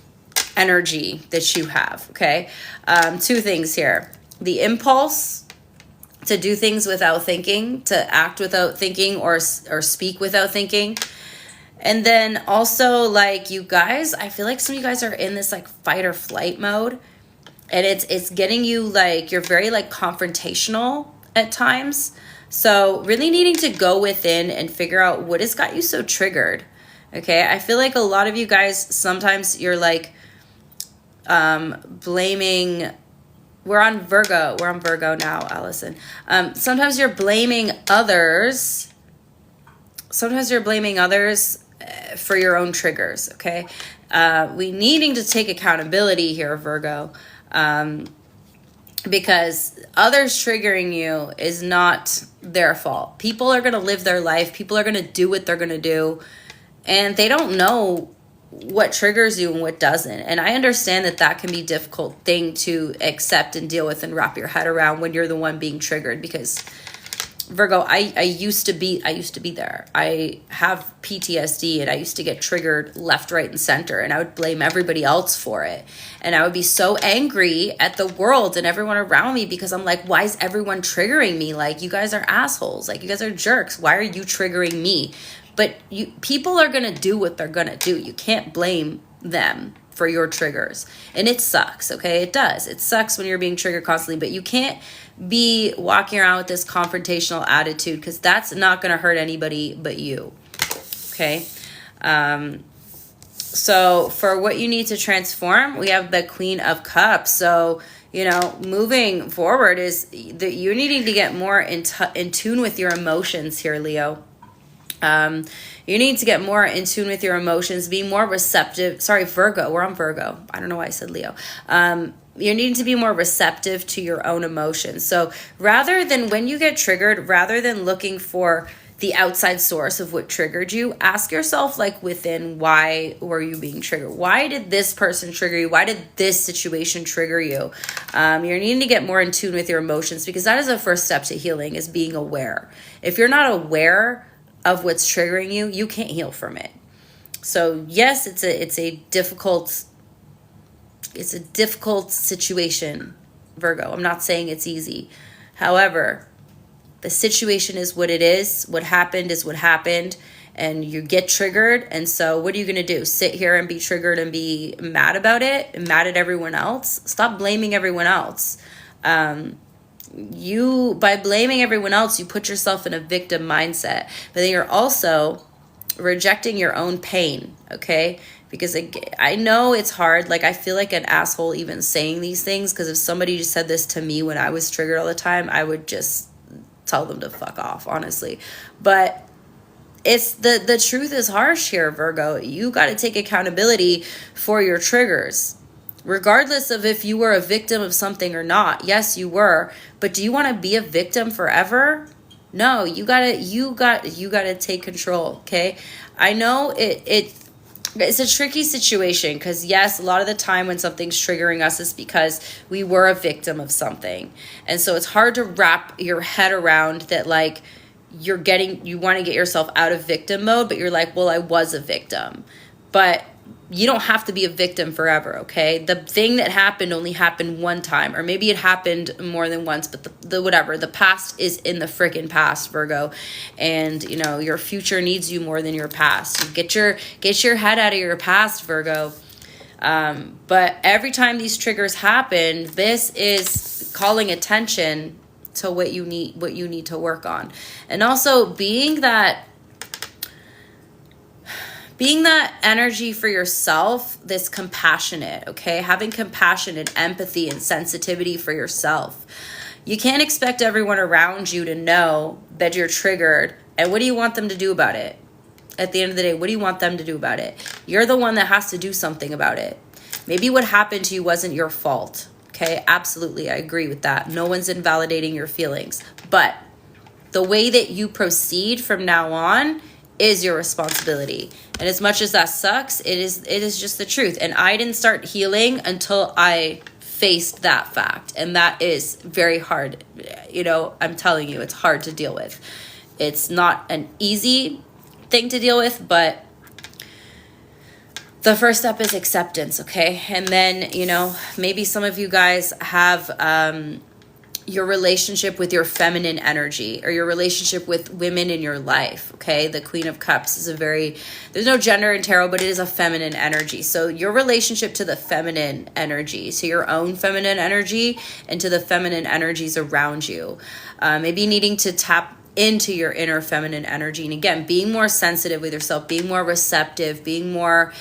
A: energy that you have, okay? Two things here. The impulse to do things without thinking, to act without thinking, or speak without thinking. And then also, like, you guys, I feel like some of you guys are in this like fight or flight mode. And it's getting you like, you're very like confrontational at times. So really needing to go within and figure out what has got you so triggered. Okay, I feel like a lot of you guys, sometimes you're like blaming. We're on Virgo now, Allison. Sometimes you're blaming others. Sometimes you're blaming others for your own triggers, okay? We needing to take accountability here, Virgo. Because others triggering you is not their fault. People are going to live their life. People are going to do what they're going to do. And they don't know what triggers you and what doesn't. And I understand that that can be a difficult thing to accept and deal with and wrap your head around when you're the one being triggered. Because Virgo, I used to be there. I have PTSD and I used to get triggered left, right, and center, and I would blame everybody else for it. And I would be so angry at the world and everyone around me because I'm like, why is everyone triggering me? Like, you guys are assholes. Like, you guys are jerks. Why are you triggering me? But people are going to do what they're going to do. You can't blame them for your triggers. And it sucks, okay? It does. It sucks when you're being triggered constantly, but you can't be walking around with this confrontational attitude because that's not going to hurt anybody but you, okay? So for what you need to transform, we have the Queen of Cups. So, you know, moving forward is that you're needing to get more in tune with your emotions here, Leo. You need to get more in tune with your emotions, be more receptive. Sorry, Virgo. We're on Virgo. I don't know why I said Leo. You need to be more receptive to your own emotions. So rather than when you get triggered, rather than looking for the outside source of what triggered you, ask yourself, like, within, why were you being triggered? Why did this person trigger you? Why did this situation trigger you? You're needing to get more in tune with your emotions because that is the first step to healing, is being aware. If you're not aware of what's triggering you, you can't heal from it. So yes, it's a difficult situation, Virgo. I'm not saying it's easy. However, the situation is what it is. What happened is what happened, and you get triggered. And so what are you going to do? Sit here and be triggered and be mad about it and mad at everyone else? Stop blaming everyone else. By blaming everyone else, you put yourself in a victim mindset, but then you're also rejecting your own pain, okay? Because I know it's hard. Like, I feel like an asshole even saying these things, because if somebody just said this to me when I was triggered all the time, I would just tell them to fuck off, honestly. But it's the truth is harsh here, Virgo. You got to take accountability for your triggers. Regardless of if you were a victim of something or not. Yes, you were. But do you want to be a victim forever? No, you gotta take control, okay? I know it's a tricky situation because, yes, a lot of the time when something's triggering us is because we were a victim of something. And so it's hard to wrap your head around that, like, you want to get yourself out of victim mode, but you're like, well, I was a victim. But you don't have to be a victim forever, okay? The thing that happened only happened one time, or maybe it happened more than once, but the past is in the freaking past, Virgo. And, you know, your future needs you more than your past. Get your head out of your past, Virgo. But every time these triggers happen, this is calling attention to what you need to work on. And also being that energy for yourself, this compassionate, okay? Having compassion and empathy and sensitivity for yourself. You can't expect everyone around you to know that you're triggered. And what do you want them to do about it? At the end of the day, what do you want them to do about it? You're the one that has to do something about it. Maybe what happened to you wasn't your fault, okay? Absolutely, I agree with that. No one's invalidating your feelings. But the way that you proceed from now on is your responsibility. And as much as that sucks, it is just the truth. And I didn't start healing until I faced that fact. And that is very hard. You know, I'm telling you, it's hard to deal with. It's not an easy thing to deal with, but the first step is acceptance, okay? And then, you know, maybe some of you guys have your relationship with your feminine energy, or your relationship with women in your life, okay? The Queen of Cups is there's no gender in tarot, but it is a feminine energy. So your relationship to the feminine energy, to your own feminine energy, and to the feminine energies around you. Maybe needing to tap into your inner feminine energy. And again, being more sensitive with yourself, being more receptive, being more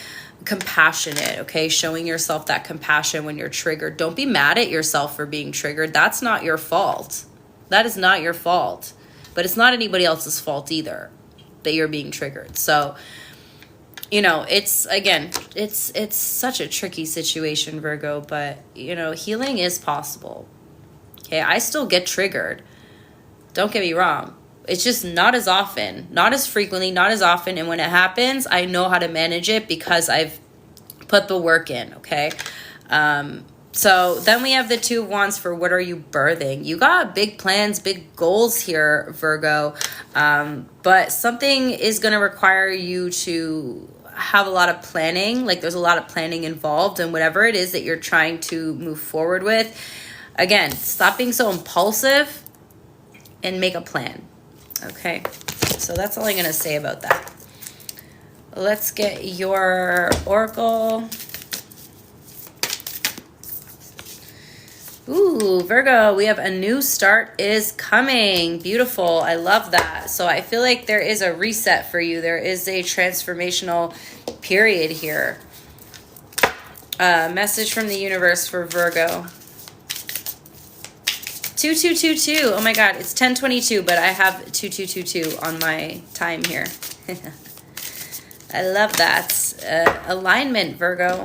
A: compassionate, okay? Showing yourself that compassion when you're triggered. Don't be mad at yourself for being triggered. That's not your fault. That is not your fault. But it's not anybody else's fault either that you're being triggered. So, you know, it's such a tricky situation, Virgo, but, you know, healing is possible. Okay, I still get triggered. Don't get me wrong. It's just not as often, not as frequently, not as often. And when it happens, I know how to manage it because I've put the work in, okay? So then we have the Two of Wands for what are you birthing? You got big plans, big goals here, Virgo. But something is going to require you to have a lot of planning. Like there's a lot of planning involved in whatever it is that you're trying to move forward with. Again, stop being so impulsive and make a plan. Okay, so that's all I'm going to say about that. Let's get your oracle. Ooh, Virgo, we have a new start is coming. Beautiful. I love that. So I feel like there is a reset for you. There is a transformational period here. Message from the universe for Virgo. 2222. Oh my God, it's 10:22, but I have 2222 on my time here. I love that. Alignment, Virgo.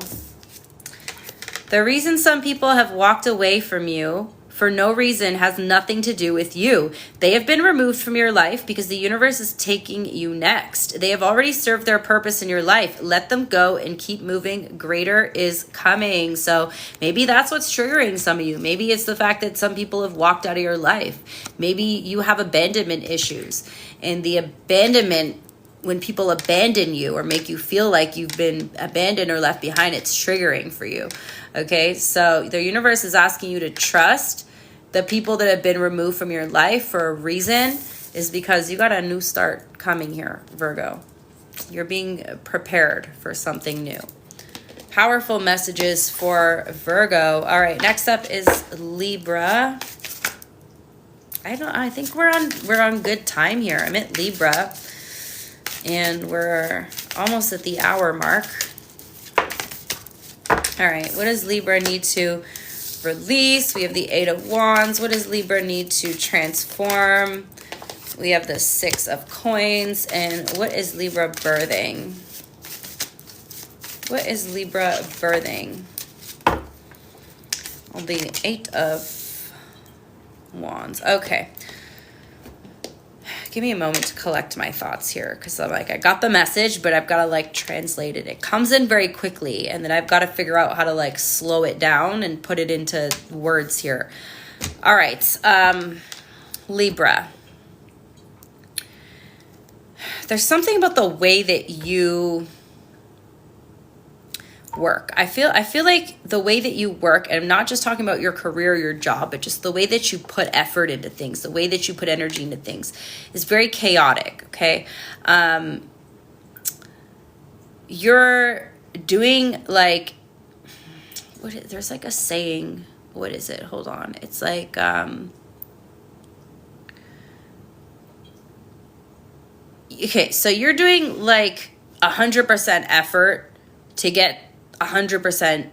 A: The reason some people have walked away from you for no reason has nothing to do with you. They have been removed from your life because the universe is taking you next. They have already served their purpose in your life. Let them go and keep moving. Greater is coming. So maybe that's what's triggering some of you. Maybe it's the fact that some people have walked out of your life. Maybe you have abandonment issues. And the abandonment, when people abandon you or make you feel like you've been abandoned or left behind, it's triggering for you. Okay, so the universe is asking you to trust the people that have been removed from your life for a reason, is because you got a new start coming here, Virgo. You're being prepared for something new. Powerful messages for Virgo. All right, next up is Libra. I think we're on good time here. I'm at Libra, and we're almost at the hour mark. All right, what does Libra need to release? We have the Eight of Wands. What does Libra need to transform? We have the Six of Coins. And what is Libra birthing? What is Libra birthing? The Eight of Wands. Okay. give me a moment to collect my thoughts here, because I'm like, I got the message, but I've got to like translate it. It comes in very quickly, and then I've got to figure out how to like slow it down and put it into words here. All right, Libra. There's something about the way that you work. I feel like the way that you work, and I'm not just talking about your career or your job, but just the way that you put effort into things, the way that you put energy into things is very chaotic, okay? You're doing like, there's like a saying, what is it? Hold on. It's like, okay, so you're doing like 100% effort to get 100%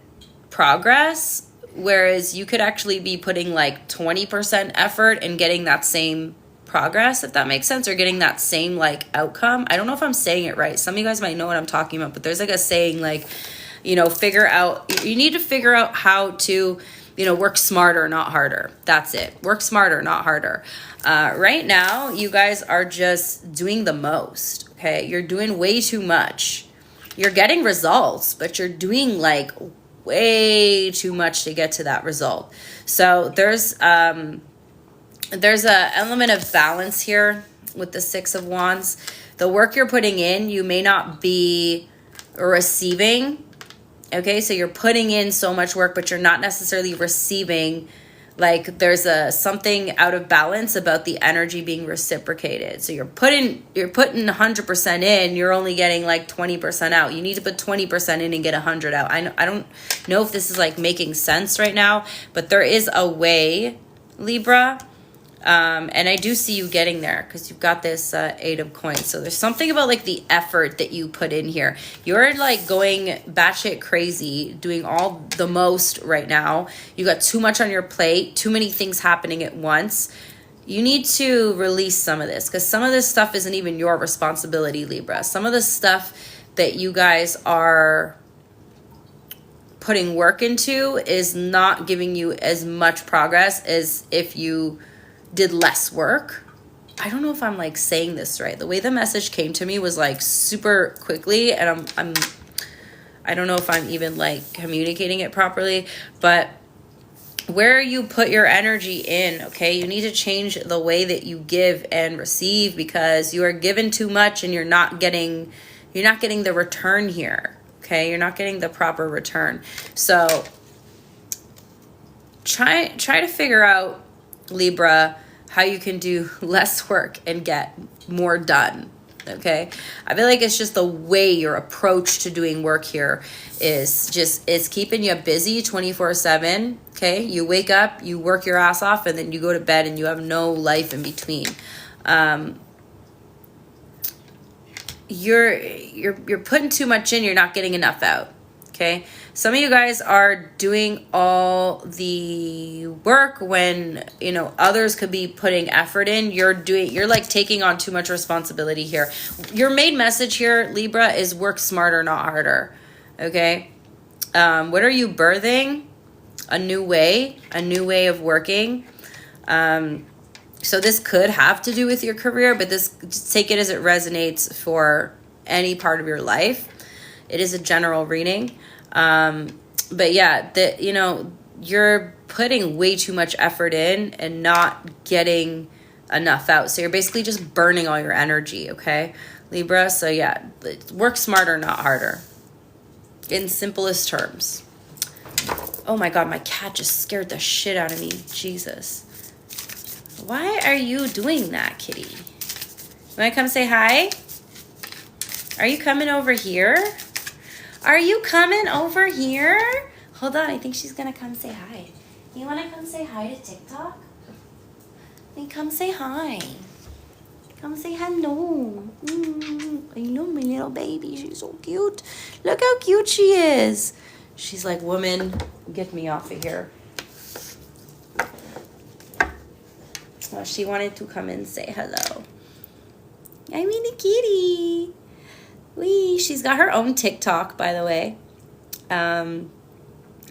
A: progress, whereas you could actually be putting like 20% effort and getting that same progress, if that makes sense, or getting that same like outcome. I don't know if I'm saying it right. Some of you guys might know what I'm talking about, but there's like a saying like, you need to figure out how to, work smarter, not harder. That's it. Work smarter, not harder. Right now, you guys are just doing the most, okay? You're doing way too much. You're getting results, but you're doing like way too much to get to that result. So there's a element of balance here with the Six of Wands. The work you're putting in, you may not be receiving. Okay, so you're putting in so much work, but you're not necessarily receiving. Like there's something out of balance about the energy being reciprocated. So you're putting 100% in, you're only getting like 20% out. You need to put 20% in and get 100 out. I don't know if this is like making sense right now, but there is a way, Libra. And I do see you getting there because you've got this Eight of Coins. So there's something about like the effort that you put in here. You're like going batshit crazy, doing all the most right now. You got too much on your plate, too many things happening at once. You need to release some of this because some of this stuff isn't even your responsibility, Libra. Some of the stuff that you guys are putting work into is not giving you as much progress as if you did less work. I don't know if I'm like saying this right. The way the message came to me was like super quickly, and I don't know if I'm even like communicating it properly, but where you put your energy in, okay, you need to change the way that you give and receive because you are given too much and you're not getting the return here. Okay, you're not getting the proper return. So try to figure out, Libra, how you can do less work and get more done. Okay, I feel like it's just the way your approach to doing work here is keeping you busy 24/7. Okay, you wake up, you work your ass off, and then you go to bed, and you have no life in between. You're putting too much in, you're not getting enough out. Okay, some of you guys are doing all the work when others could be putting effort in. You're like taking on too much responsibility here. Your main message here, Libra, is work smarter, not harder. Okay, what are you birthing? A new way of working. So this could have to do with your career, but just take it as it resonates for any part of your life. It is a general reading. But yeah, you're putting way too much effort in and not getting enough out. So you're basically just burning all your energy, okay, Libra? So yeah, work smarter, not harder. In simplest terms. Oh my God, my cat just scared the shit out of me. Jesus. Why are you doing that, kitty? You want to come say hi? Are you coming over here? Are you coming over here? Hold on, I think she's going to come say hi. You want to come say hi to TikTok? Then come say hi. Come say hello. I know my little baby. She's so cute. Look how cute she is. She's like, woman, get me off of here. Well, she wanted to come and say hello. I mean, a kitty. Wee. She's got her own TikTok, by the way.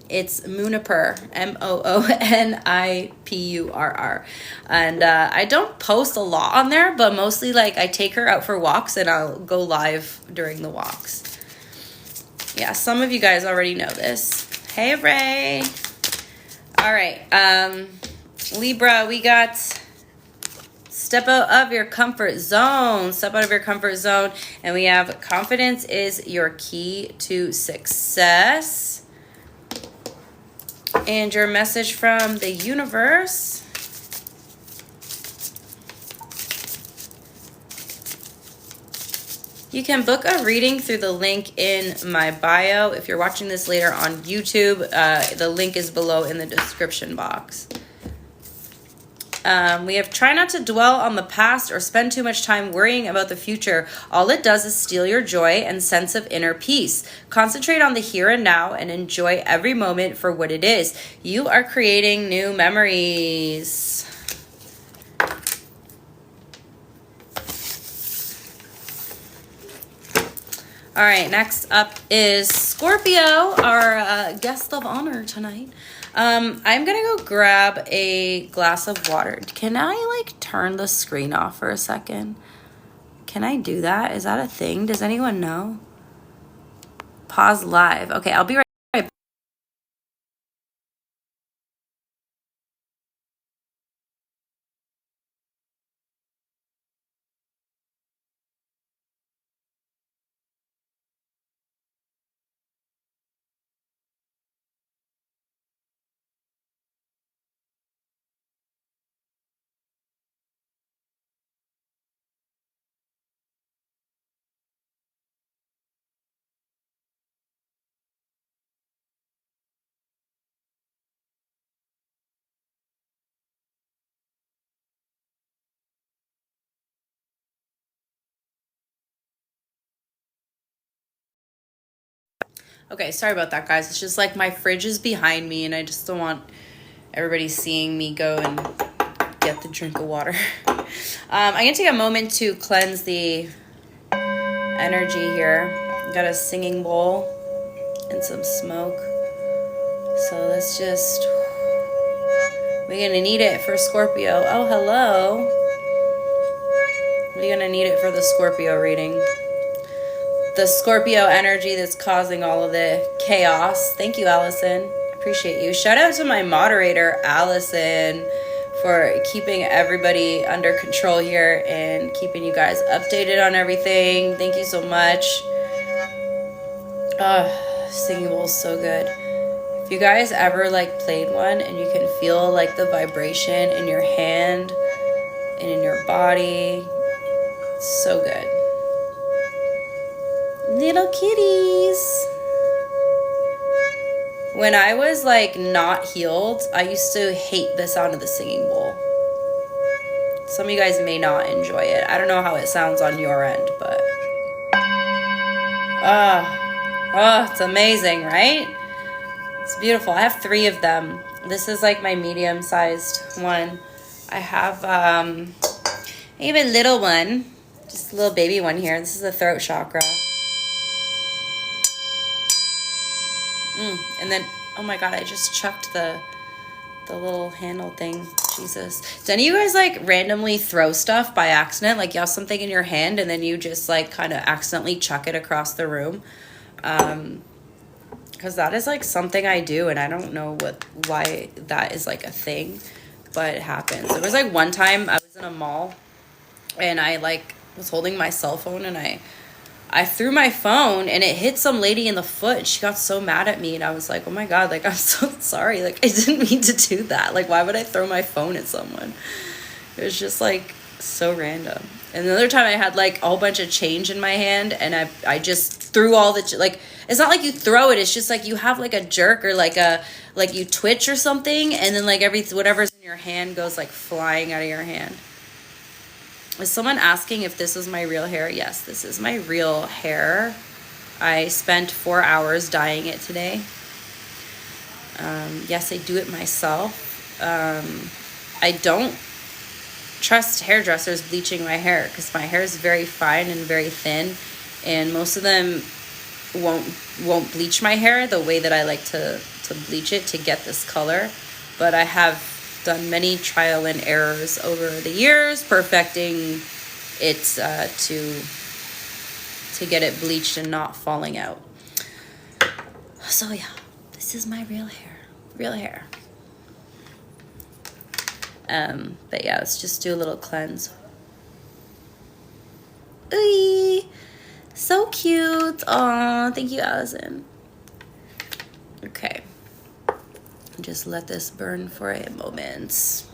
A: It's Moonipur, Moonipurr. And I don't post a lot on there, but mostly like I take her out for walks and I'll go live during the walks. Yeah, some of you guys already know this. Hey, Ray. All right. Libra, we got step out of your comfort zone. Step out of your comfort zone. And we have confidence is your key to success. And your message from the universe. You can book a reading through the link in my bio. If you're watching this later on YouTube, the link is below in the description box. We have try not to dwell on the past or spend too much time worrying about the future. All it does is steal your joy and sense of inner peace. Concentrate on the here and now and enjoy every moment for what it is. You are creating new memories. All right, next up is Scorpio, our guest of honor tonight. I'm going to go grab a glass of water. Can I, like, turn the screen off for a second? Can I do that? Is that a thing? Does anyone know? Pause live. Okay, I'll be right back. Okay, sorry about that, guys. It's just like my fridge is behind me and I just don't want everybody seeing me go and get the drink of water. I'm going to take a moment to cleanse the energy here. Got a singing bowl and some smoke. So let's just... We're going to need it for Scorpio. Oh, hello. We're going to need it for the Scorpio reading. The Scorpio energy that's causing all of the chaos. Thank you, Allison. Appreciate you. Shout out to my moderator, Allison, for keeping everybody under control here and keeping you guys updated on everything. Thank you so much. Singing bowl is so good. If you guys ever like played one and you can feel like the vibration in your hand and in your body, it's so good. Little kitties. When I was like not healed, I used to hate the sound of the singing bowl. Some of you guys may not enjoy it. I don't know how it sounds on your end, but it's amazing, right? It's beautiful. I have 3 of them. This is like my medium-sized one. I have a little one, just a little baby one here. This is the throat chakra. And then, oh my God, I just chucked the little handle thing. Jesus. Do any of you guys like randomly throw stuff by accident? Like you have something in your hand and then you just like kind of accidentally chuck it across the room? Because that is like something I do and I don't know why that is like a thing, but it happens. It was like one time I was in a mall and I like was holding my cell phone and I threw my phone and it hit some lady in the foot and she got so mad at me and I was like, oh my God, like I'm so sorry, like I didn't mean to do that, like why would I throw my phone at someone? It was just like so random. And another time I had like a whole bunch of change in my hand and I just threw all the like, it's not like you throw it, it's just like you have like a jerk or like you twitch or something and then like whatever's in your hand goes like flying out of your hand. Is someone asking if this is my real hair? Yes, this is my real hair. I spent 4 hours dyeing it today. Yes, I do it myself. I don't trust hairdressers bleaching my hair because my hair is very fine and very thin, and most of them won't bleach my hair the way that I like to to bleach it to get this color, but I have done many trial and errors over the years, perfecting it to get it bleached and not falling out. So yeah, this is my real hair. But yeah, let's just do a little cleanse. Ooh, so cute. Aw, thank you, Allison. Okay, just let this burn for a moment.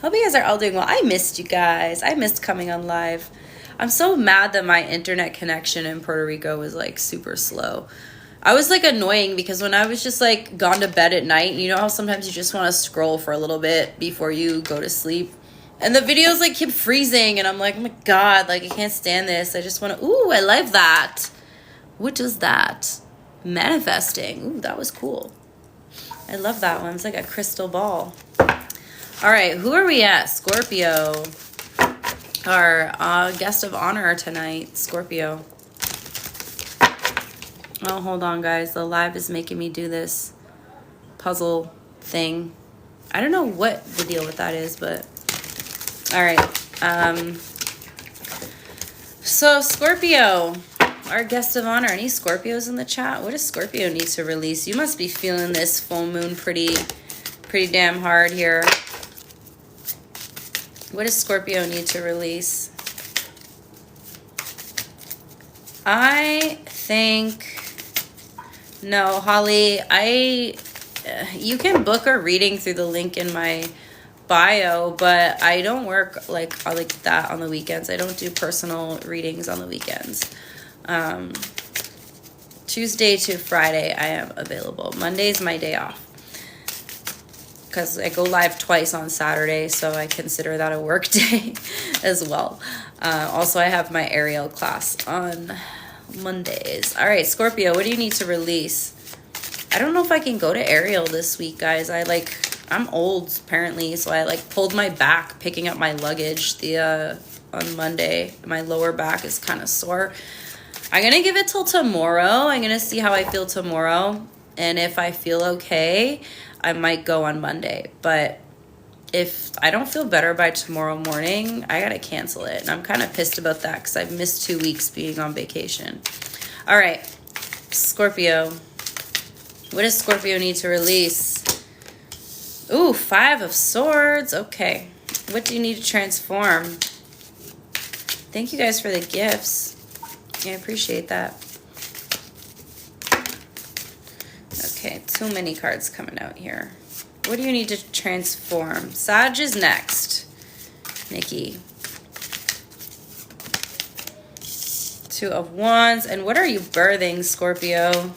A: Hope you guys are all doing well. I missed you guys. I missed coming on live. I'm so mad that my internet connection in Puerto Rico was like super slow. I was like annoying because when I was just like gone to bed at night, you know how sometimes you just want to scroll for a little bit before you go to sleep? And the videos like keep freezing and I'm like, oh my God, like I can't stand this. I just want to, ooh, I love that. What is that? Manifesting. Ooh, that was cool. I love that one. It's like a crystal ball. All right, who are we at? Scorpio. Our guest of honor tonight, Scorpio. Oh, hold on, guys. The live is making me do this puzzle thing. I don't know what the deal with that is, but all right. So Scorpio, our guest of honor. Any Scorpios in the chat? What does Scorpio need to release? You must be feeling this full moon pretty damn hard here. What does Scorpio need to release? I think, no, Holly, you can book a reading through the link in my bio, but I don't work like that on the weekends. I don't do personal readings on the weekends. Tuesday to Friday, I am available. Monday's my day off because I go live twice on Saturday, so I consider that a work day as well. Also, I have my aerial class on Mondays. All right, Scorpio, what do you need to release? I don't know if I can go to aerial this week, guys. I'm old apparently, so I like pulled my back picking up my luggage on Monday. My lower back is kind of sore. I'm gonna give it till tomorrow. I'm gonna see how I feel tomorrow, and if I feel okay, I might go on Monday. But if I don't feel better by tomorrow morning, I gotta cancel it. And I'm kind of pissed about that because I've missed 2 weeks being on vacation. All right, Scorpio. What does Scorpio need to release? Ooh, 5 of Swords. Okay. What do you need to transform? Thank you guys for the gifts. I appreciate that. Okay, too many cards coming out here. What do you need to transform? Sag is next. Nikki. 2 of Wands. And what are you birthing, Scorpio?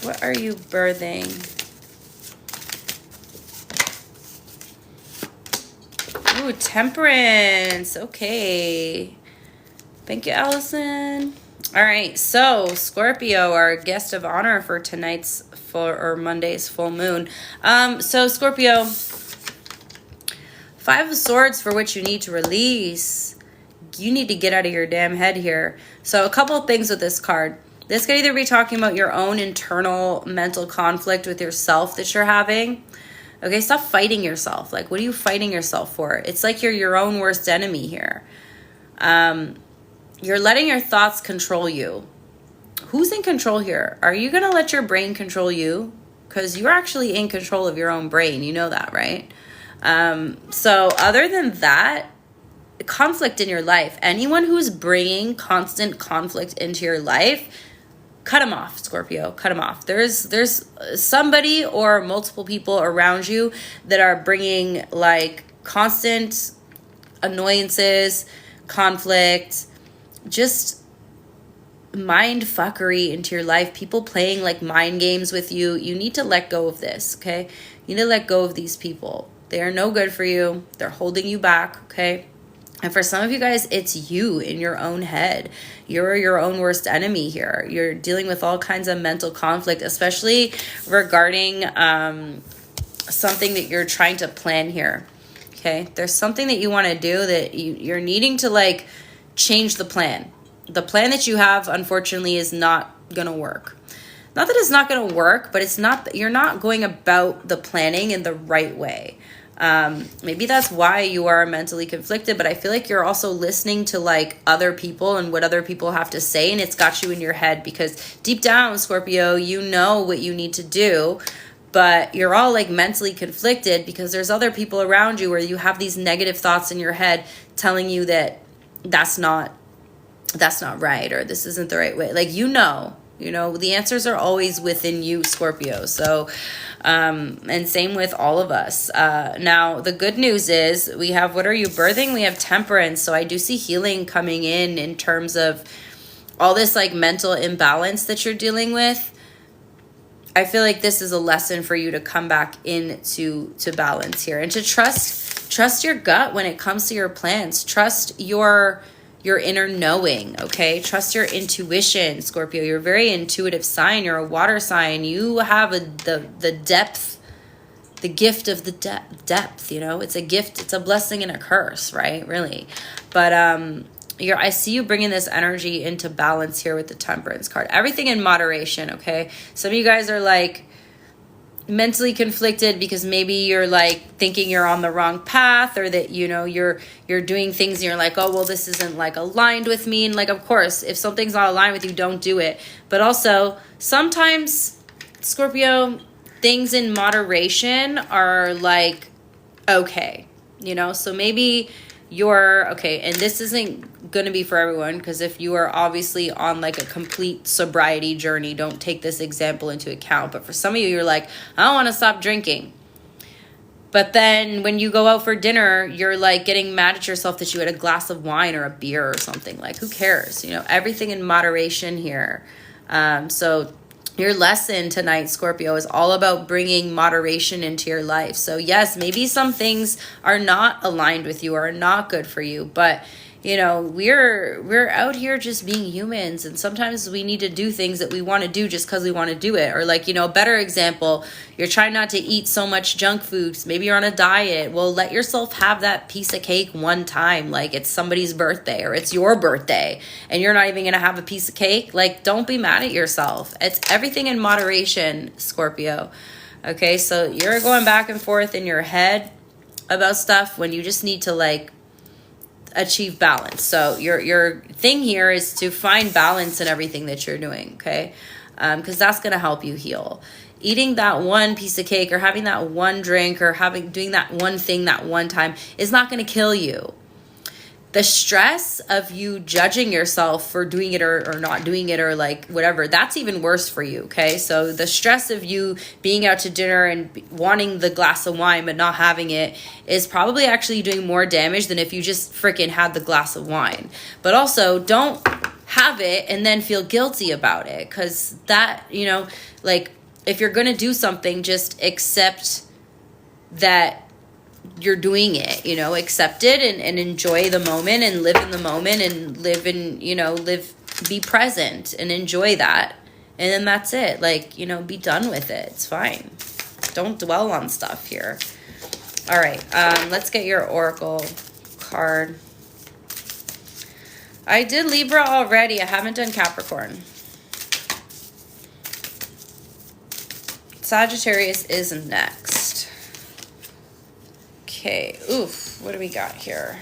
A: What are you birthing? Ooh, Temperance. Okay. Thank you, Allison. All right, so Scorpio, our guest of honor for tonight's or Monday's full moon. So Scorpio, 5 of Swords for which you need to release. You need to get out of your damn head here. So a couple of things with this card. This could either be talking about your own internal mental conflict with yourself that you're having. Okay, stop fighting yourself. Like, what are you fighting yourself for? It's like you're your own worst enemy here. You're letting your thoughts control you. Who's in control here? Are you going to let your brain control you? Because you're actually in control of your own brain. You know that, right? So other than that, conflict in your life, anyone who's bringing constant conflict into your life, cut them off, Scorpio. Cut them off. There's somebody or multiple people around you that are bringing like constant annoyances, conflict, just mind fuckery into your life. People playing like mind games with you. You need to let go of this, okay? You need to let go of these people. They are no good for you. They're holding you back, okay? And for some of you guys, it's you in your own head. You're your own worst enemy here. You're dealing with all kinds of mental conflict, especially regarding something that you're trying to plan here. Okay? There's something that you want to do that you're needing to like change the plan. the plan that you have, unfortunately, is not going to work. Not that it's not going to work, but it's not, you're not going about the planning in the right way. Maybe that's why you are mentally conflicted, but I feel like you're also listening to like other people and what other people have to say, and it's got you in your head, because deep down, Scorpio, you know what you need to do, but you're all like mentally conflicted because there's other people around you where you have these negative thoughts in your head telling you that that's not right, or this isn't the right way. Like, the answers are always within you, Scorpio. So, and same with all of us. Now, the good news is we have, what are you birthing? We have Temperance. So I do see healing coming in terms of all this like mental imbalance that you're dealing with. I feel like this is a lesson for you to come back into balance here, and to trust your gut when it comes to your plans. Trust your inner knowing, okay? Trust your intuition, Scorpio. You're a very intuitive sign. You're a water sign. You have the depth, the gift of the depth, It's a gift. It's a blessing and a curse, right? Really. But I see you bringing this energy into balance here with the Temperance card. Everything in moderation, okay? Some of you guys are like mentally conflicted because maybe you're like thinking you're on the wrong path, or that you're doing things and you're like, oh well, this isn't like aligned with me. And like, of course, if something's not aligned with you, don't do it. But also sometimes, Scorpio, things in moderation are like okay, so maybe you're okay, and this isn't going to be for everyone, because if you are obviously on like a complete sobriety journey, don't take this example into account. But for some of you, you're like, I don't want to stop drinking, but then when you go out for dinner, you're like getting mad at yourself that you had a glass of wine or a beer or something. Like, who cares? Everything in moderation here. So your lesson tonight, Scorpio, is all about bringing moderation into your life. So yes, maybe some things are not aligned with you or are not good for you, but we're out here just being humans, and sometimes we need to do things that we want to do just because we want to do it. Or like, a better example, you're trying not to eat so much junk foods. Maybe you're on a diet. Well, let yourself have that piece of cake one time, like it's somebody's birthday or it's your birthday, and you're not even going to have a piece of cake. Like, don't be mad at yourself. It's everything in moderation, Scorpio. Okay, so you're going back and forth in your head about stuff when you just need to like achieve balance. So your thing here is to find balance in everything that you're doing, okay? Because that's going to help you heal. Eating that one piece of cake or having that one drink or doing that one thing that one time is not going to kill you. The stress of you judging yourself for doing it or not doing it or like whatever, that's even worse for you, okay? So the stress of you being out to dinner and wanting the glass of wine but not having it is probably actually doing more damage than if you just freaking had the glass of wine. But also, don't have it and then feel guilty about it, because that, like, if you're going to do something, just accept that you're doing it, accept it and enjoy the moment and live in the moment and be present and enjoy that. And then that's it. Like, be done with it. It's fine. Don't dwell on stuff here. All right. Let's get your Oracle card. I did Libra already. I haven't done Capricorn. Sagittarius is next. Okay, oof, what do we got here?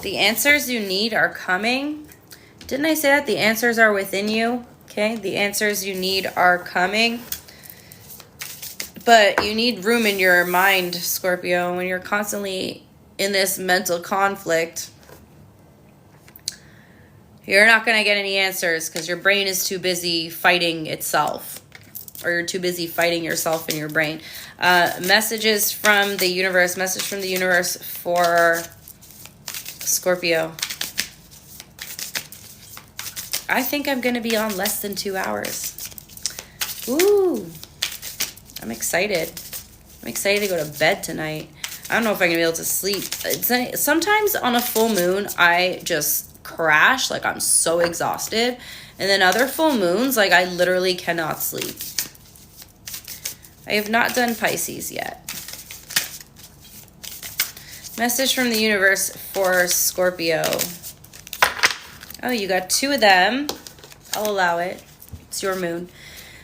A: The answers you need are coming. Didn't I say that? The answers are within you. Okay, the answers you need are coming. But you need room in your mind, Scorpio. When you're constantly in this mental conflict, you're not going to get any answers because your brain is too busy fighting itself. Or you're too busy fighting yourself in your brain. Messages from the universe. Message from the universe for Scorpio. I think I'm going to be on less than 2 hours. Ooh. I'm excited. I'm excited to go to bed tonight. I don't know if I'm going to be able to sleep. Sometimes on a full moon, I just crash. Like, I'm so exhausted. And then other full moons, like, I literally cannot sleep. I have not done Pisces yet. Message from the universe for Scorpio. Oh, you got 2 of them. I'll allow it. It's your moon.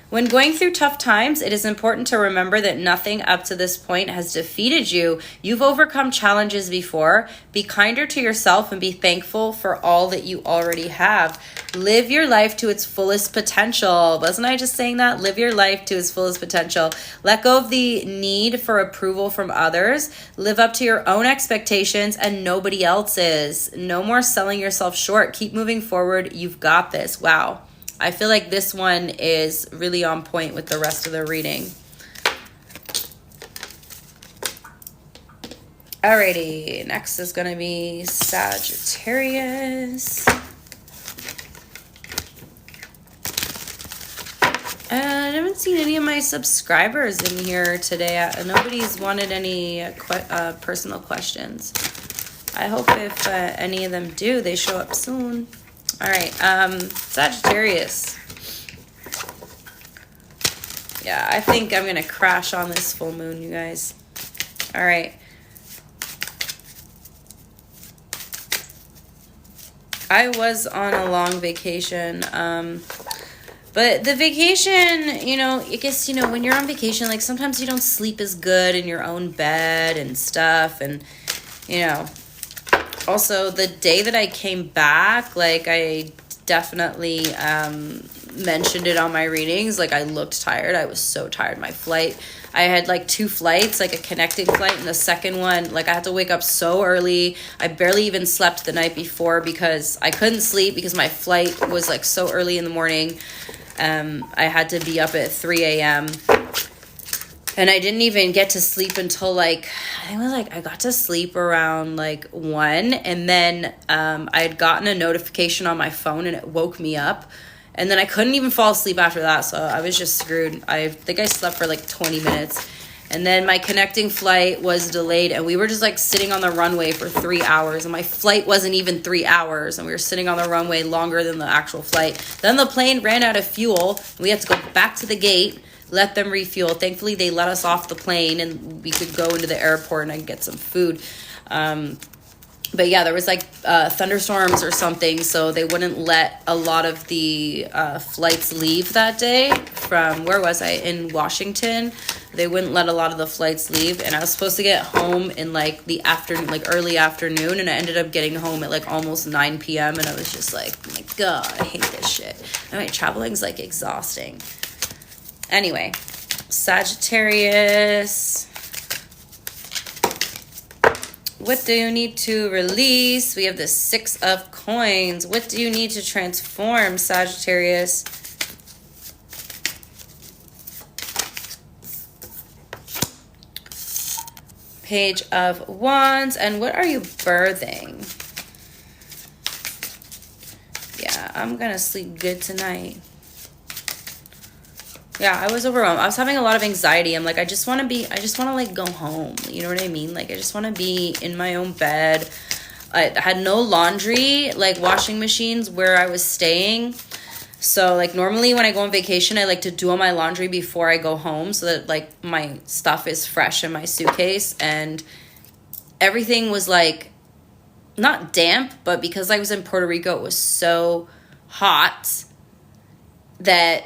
A: When going through tough times, it is important to remember that nothing up to this point has defeated you. You've overcome challenges before. Be kinder to yourself and be thankful for all that you already have. Live your life to its fullest potential. Wasn't I just saying that? Live your life to its fullest potential. Let go of the need for approval from others. Live up to your own expectations and nobody else's. No more selling yourself short. Keep moving forward. You've got this. Wow. I feel like this one is really on point with the rest of the reading. Alrighty, next is going to be Sagittarius. I haven't seen any of my subscribers in here today. Nobody's wanted any personal questions. I hope if any of them do, they show up soon. All right, Sagittarius. Yeah, I think I'm going to crash on this full moon, you guys. All right. I was on a long vacation, but the vacation, you know, I guess, you know, when you're on vacation, like sometimes you don't sleep as good in your own bed and stuff, and, you know, also, the day that I came back, like, I definitely mentioned it on my readings. Like, I looked tired. I was so tired. My flight, I had, like, 2 flights, like a connecting flight. And the second one, like, I had to wake up so early. I barely even slept the night before because I couldn't sleep because my flight was, like, so early in the morning. I had to be up at 3 a.m., and I didn't even get to sleep until like, I think it was like, I got to sleep around like 1. And then I had gotten a notification on my phone and it woke me up. And then I couldn't even fall asleep after that. So I was just screwed. I think I slept for like 20 minutes. And then my connecting flight was delayed. And we were just like sitting on the runway for 3 hours. And my flight wasn't even 3 hours. And we were sitting on the runway longer than the actual flight. Then the plane ran out of fuel. And we had to go back to the gate, let them refuel. Thankfully, they let us off the plane and we could go into the airport and I could get some food. But yeah, there was like thunderstorms or something, so they wouldn't let a lot of the flights leave that day from, where was I? In Washington. They wouldn't let a lot of the flights leave, and I was supposed to get home in like the afternoon, like early afternoon, and I ended up getting home at like almost 9 p.m. and I was just like, oh my God, I hate this shit. Anyway, traveling's like exhausting. Anyway, Sagittarius. What do you need to release? We have the 6 of coins. What do you need to transform, Sagittarius? Page of Wands. And what are you birthing? Yeah, I'm going to sleep good tonight. Yeah, I was overwhelmed. I was having a lot of anxiety. I'm like, I just want to like go home. You know what I mean? Like, I just want to be in my own bed. I had no laundry, like washing machines where I was staying. So like normally when I go on vacation, I like to do all my laundry before I go home so that like my stuff is fresh in my suitcase. And everything was like not damp, but because I was in Puerto Rico, it was so hot that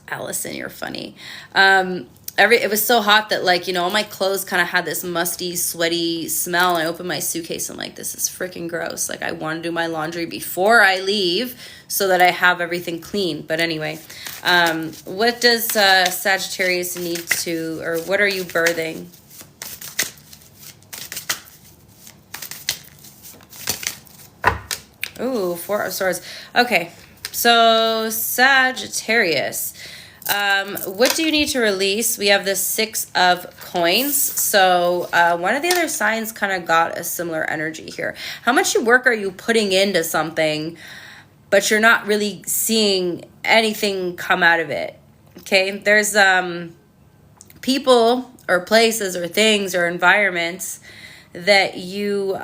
A: Allison, you're funny. It was so hot that like, you know, all my clothes kind of had this musty, sweaty smell. And I opened my suitcase and I'm like, this is freaking gross. Like I want to do my laundry before I leave so that I have everything clean. But anyway, what does Sagittarius need to, or what are you birthing? Ooh, 4 of Swords. Okay, so Sagittarius, what do you need to release? We have the 6 of coins. So one of the other signs kind of got a similar energy here. How much work are you putting into something, but you're not really seeing anything come out of it? Okay, there's people or places or things or environments that you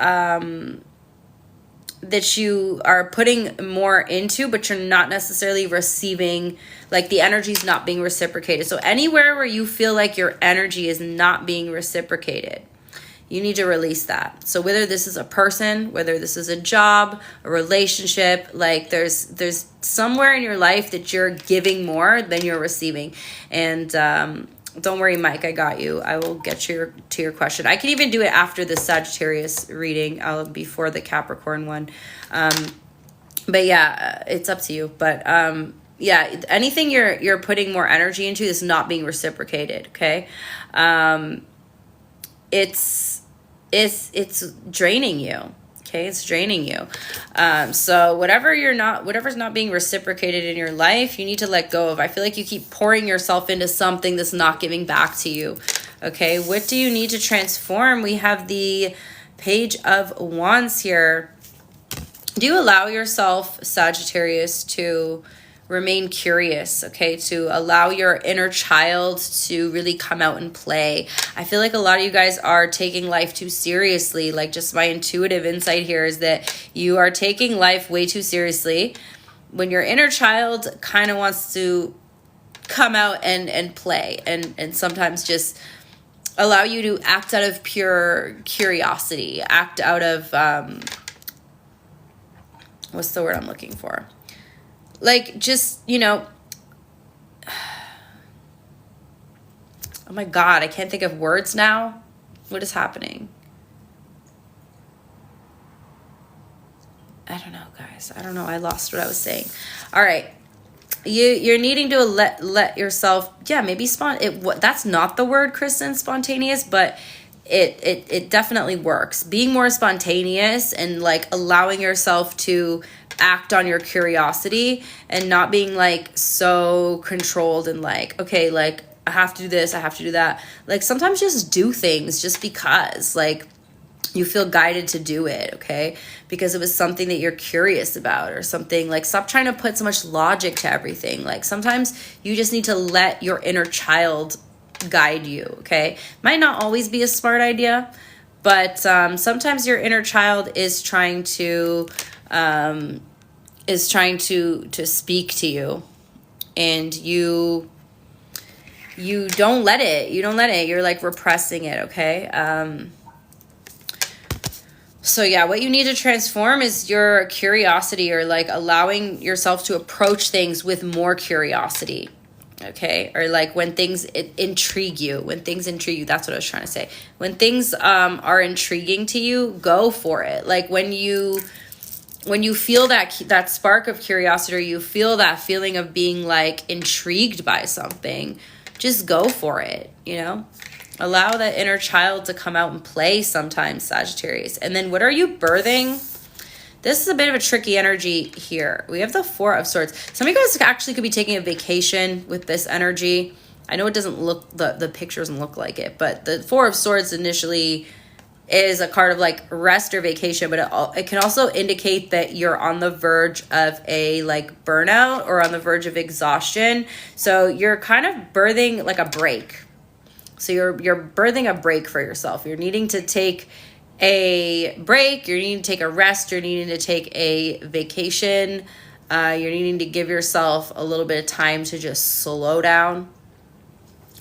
A: that you are putting more into, but you're not necessarily receiving, like the energy's not being reciprocated. So anywhere where you feel like your energy is not being reciprocated, you need to release that. So whether this is a person, whether this is a job, a relationship, like there's somewhere in your life that you're giving more than you're receiving. And don't worry, Mike, I got you. I will get to your question. I can even do it after the Sagittarius reading, before the Capricorn one. But yeah, it's up to you. But yeah, anything you're putting more energy into is not being reciprocated. Okay, it's draining you. Okay, it's draining you. So whatever's not being reciprocated in your life, you need to let go of. I feel like you keep pouring yourself into something that's not giving back to you. Okay, what do you need to transform? We have the Page of Wands here. Do you allow yourself, Sagittarius, to remain curious, okay? To allow your inner child to really come out and play. I feel like a lot of you guys are taking life too seriously. Like, just my intuitive insight here is that you are taking life way too seriously when your inner child kind of wants to come out and play and sometimes just allow you to act out of pure curiosity, act out of, what's the word I'm looking for? Like, just, you know, oh my God, I can't think of words now. What is happening? I don't know, guys. I don't know. I lost what I was saying. All right. You're needing to let yourself, yeah, maybe that's not the word, Kristen, spontaneous, but it definitely works. Being more spontaneous and like allowing yourself to act on your curiosity and not being like so controlled and like, okay, like I have to do this, I have to do that. Like sometimes just do things just because like you feel guided to do it, okay? Because it was something that you're curious about or something. Like, stop trying to put so much logic to everything. Like, sometimes you just need to let your inner child guide you, okay? Might not always be a smart idea, but sometimes your inner child is trying to speak to you, and you don't let it. You're like repressing it, okay? So yeah, what you need to transform is your curiosity, or like allowing yourself to approach things with more curiosity. Okay. Or like when things intrigue you, that's what I was trying to say. When things are intriguing to you, go for it. Like when you feel that spark of curiosity, or you feel that feeling of being like intrigued by something, just go for it, you know? Allow that inner child to come out and play sometimes, Sagittarius. And then what are you birthing? This is a bit of a tricky energy here. We have the Four of Swords. Some of you guys actually could be taking a vacation with this energy. I know it doesn't look, the picture doesn't look like it, but the Four of Swords initially is a card of like rest or vacation, but it can also indicate that you're on the verge of a like burnout or on the verge of exhaustion. So you're kind of birthing like a break. So you're birthing a break for yourself. You're needing to take a break. You're needing to take a rest. You're needing to take a vacation. You're needing to give yourself a little bit of time to just slow down.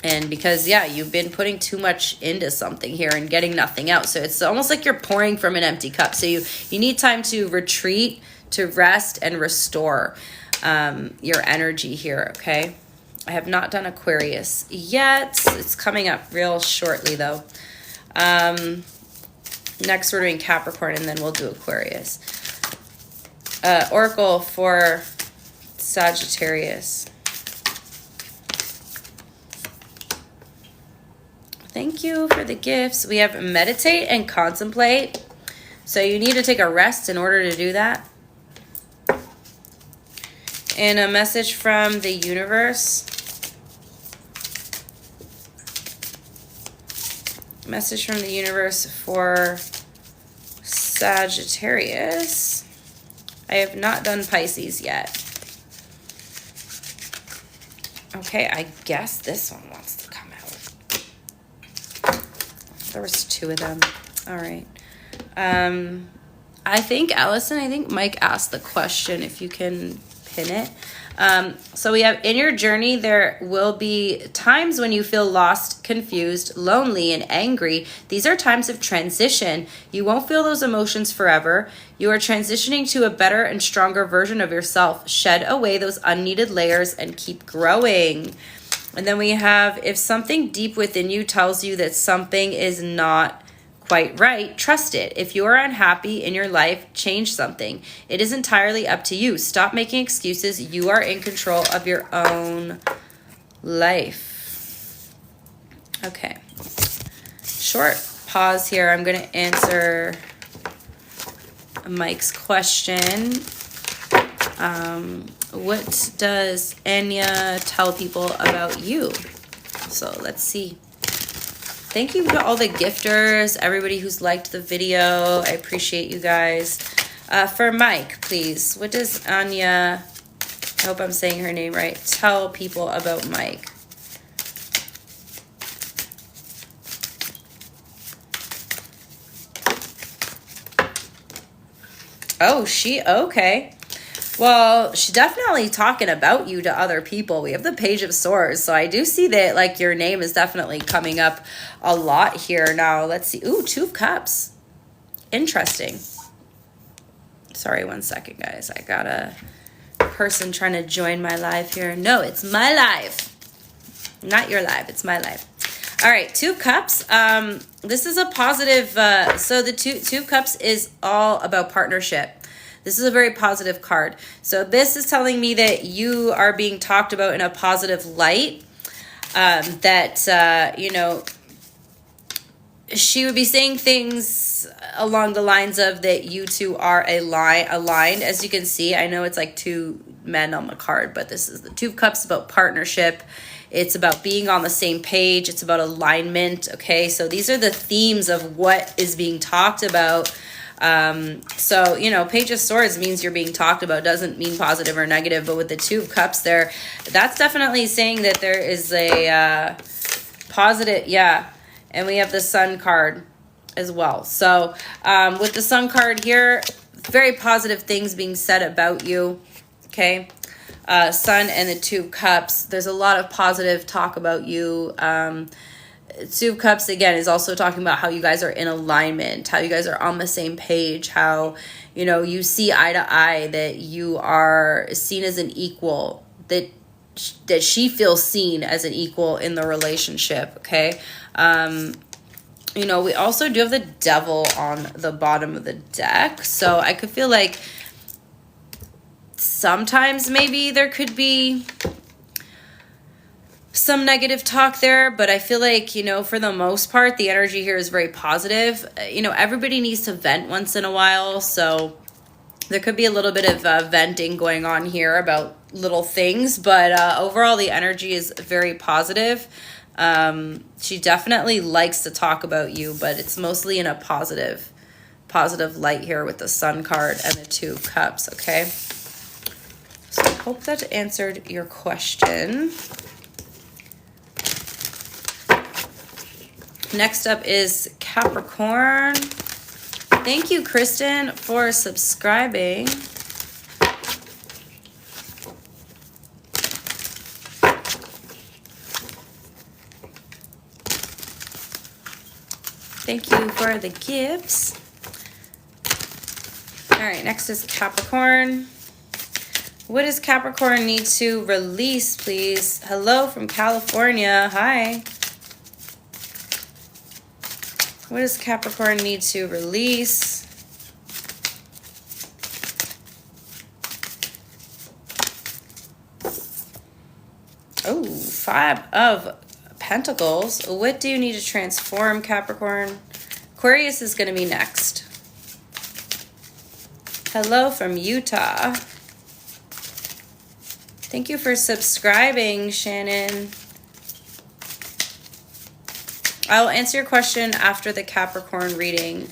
A: And because, yeah, you've been putting too much into something here and getting nothing out. So it's almost like you're pouring from an empty cup. So you need time to retreat, to rest, and restore your energy here, okay? I have not done Aquarius yet. It's coming up real shortly, though. Next, we're doing Capricorn, and then we'll do Aquarius. Oracle for Sagittarius. Thank you for the gifts. We have meditate and contemplate. So you need to take a rest in order to do that. And a message from the universe. Message from the universe for Sagittarius. I have not done Pisces yet. Okay, I guess this one wants to come out. There was two of them. All right. I think, Allison, I think Mike asked the question, if you can pin it. So we have, in your journey, there will be times when you feel lost, confused, lonely, and angry. These are times of transition. You won't feel those emotions forever. You are transitioning to a better and stronger version of yourself. Shed away those unneeded layers and keep growing. And then we have, if something deep within you tells you that something is not quite right, trust it. If you are unhappy in your life, change something. It is entirely up to you. Stop making excuses. You are in control of your own life. Okay. Short pause here. I'm going to answer Mike's question. What does Anya tell people about you? So let's see. Thank you to all the gifters, everybody who's liked the video. I appreciate you guys. For Mike, please, what does Anya, I hope I'm saying her name right, tell people about Mike? Oh, okay. Well, she's definitely talking about you to other people. We have the Page of Swords, so I do see that, like, your name is definitely coming up a lot here. Now, let's see. Ooh, Two of Cups. Interesting. Sorry, 1 second, guys. I got a person trying to join my live here. No, it's my live. Not your live. It's my live. All right, Two of Cups. This is a positive. So the Two of Cups is all about partnership. This is a very positive card. So this is telling me that you are being talked about in a positive light. You know, she would be saying things along the lines of that you two are aligned. As you can see, I know it's like two men on the card, but this is the Two of Cups, about partnership. It's about being on the same page. It's about alignment. Okay, so these are the themes of what is being talked about. So, you know, Page of Swords means you're being talked about, doesn't mean positive or negative, but with the Two of Cups there, that's definitely saying that there is a positive, yeah. And we have the Sun card as well. So, with the Sun card here, very positive things being said about you, okay? Sun and the Two of Cups, there's a lot of positive talk about you. Two of Cups, again, is also talking about how you guys are in alignment, how you guys are on the same page, how, you know, you see eye to eye, that you are seen as an equal, that she feels seen as an equal in the relationship, okay? You know, we also do have the Devil on the bottom of the deck, so I could feel like sometimes maybe there could be some negative talk there, but I feel like, you know, for the most part, the energy here is very positive. You know, everybody needs to vent once in a while, so there could be a little bit of venting going on here about little things, but overall the energy is very positive. She definitely likes to talk about you, but it's mostly in a positive light here with the Sun card and the Two of Cups, okay? So I hope that answered your question. Next up is Capricorn. Thank you, Kristen, for subscribing. Thank you for the gifts. All right, next is Capricorn. What does Capricorn need to release, please? Hello from California. Hi. What does Capricorn need to release? Oh, 5 of Pentacles. What do you need to transform, Capricorn? Aquarius is going to be next. Hello from Utah. Thank you for subscribing, Shannon. I will answer your question after the Capricorn reading.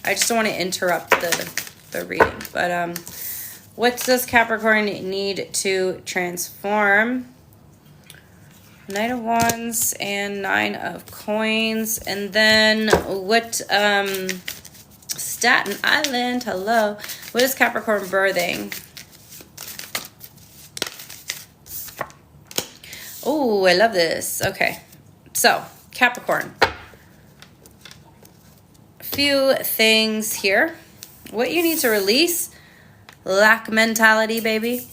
A: I just don't want to interrupt the reading. But what does Capricorn need to transform? Knight of Wands and 9 of Coins. And then what Staten Island. Hello. What is Capricorn birthing? Oh, I love this. Okay. So, Capricorn. A few things here. What you need to release. Lack mentality, baby.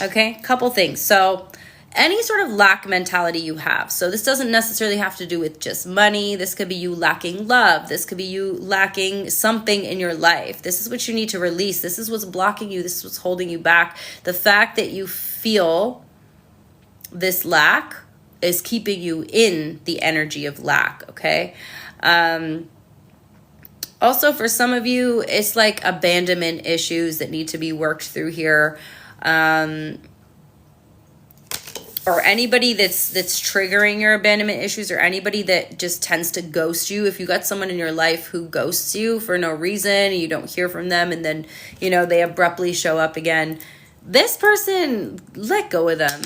A: Okay. Couple things. So, any sort of lack mentality you have. So this doesn't necessarily have to do with just money. This could be you lacking love. This could be you lacking something in your life. This is what you need to release. This is what's blocking you. This is what's holding you back. The fact that you feel this lack is keeping you in the energy of lack, okay? Also, for some of you, it's like abandonment issues that need to be worked through here. Or anybody that's triggering your abandonment issues, or anybody that just tends to ghost you. If you got someone in your life who ghosts you for no reason, and you don't hear from them, and then, you know, they abruptly show up again. This person, let go of them.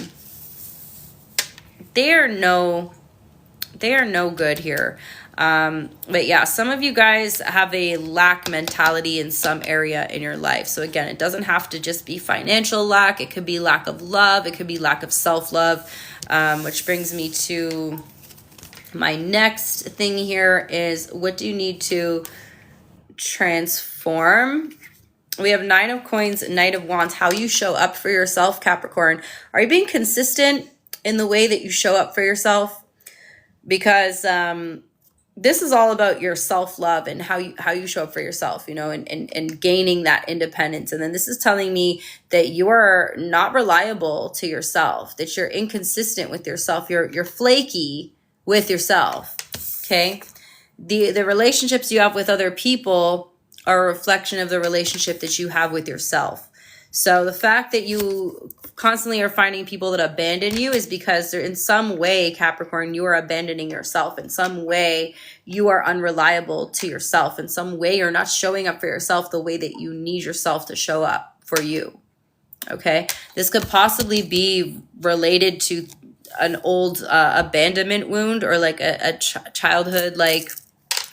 A: They are no good here. But yeah, some of you guys have a lack mentality in some area in your life. So again, it doesn't have to just be financial lack. It could be lack of love. It could be lack of self-love, which brings me to my next thing here is, what do you need to transform? We have 9 of Coins, Knight of Wands. How you show up for yourself, Capricorn. Are you being consistent in the way that you show up for yourself? Because this is all about your self-love and how you show up for yourself, you know, and gaining that independence. And then this is telling me that you are not reliable to yourself, that you're inconsistent with yourself. You're flaky with yourself, okay? The relationships you have with other people are a reflection of the relationship that you have with yourself. So the fact that you constantly are finding people that abandon you is because they're in some way, Capricorn, you are abandoning yourself. In some way, you are unreliable to yourself. In some way, you're not showing up for yourself the way that you need yourself to show up for you. Okay? This could possibly be related to an old abandonment wound, or like a childhood, like,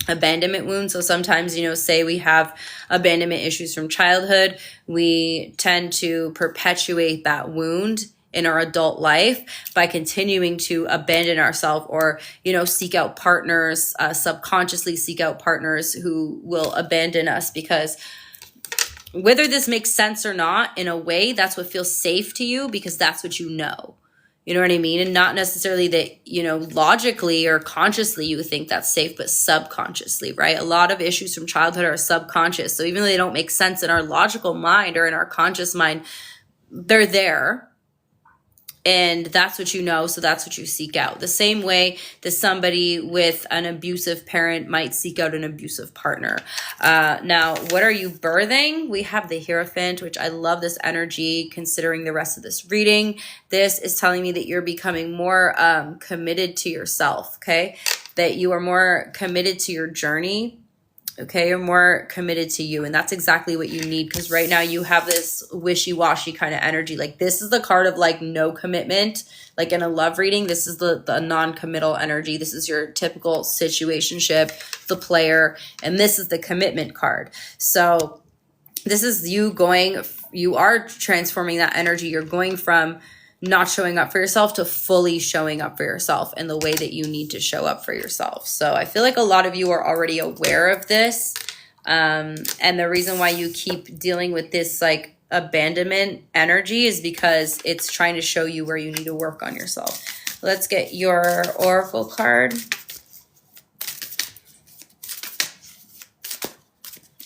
A: abandonment wound. So sometimes, you know, say we have abandonment issues from childhood, we tend to perpetuate that wound in our adult life by continuing to abandon ourselves, or, you know, seek out partners, subconsciously seek out partners who will abandon us, because whether this makes sense or not, in a way, that's what feels safe to you, because that's what you know. You know what I mean? And not necessarily that, you know, logically or consciously you think that's safe, but subconsciously, right? A lot of issues from childhood are subconscious. So even though they don't make sense in our logical mind or in our conscious mind, they're there. And that's what you know, so that's what you seek out. The same way that somebody with an abusive parent might seek out an abusive partner. Now, what are you birthing? We have the Hierophant, which I love this energy considering the rest of this reading. This is telling me that you're becoming more committed to yourself, okay? That you are more committed to your journey. Okay, you're more committed to you, and that's exactly what you need, because right now you have this wishy-washy kind of energy. Like, this is the card of like no commitment. Like in a love reading, this is the non-committal energy. This is your typical situationship, the player, and this is the commitment card. So this is you are transforming that energy. You're going from not showing up for yourself to fully showing up for yourself in the way that you need to show up for yourself. So I feel like a lot of you are already aware of this. And the reason why you keep dealing with this like abandonment energy is because it's trying to show you where you need to work on yourself. Let's get your oracle card.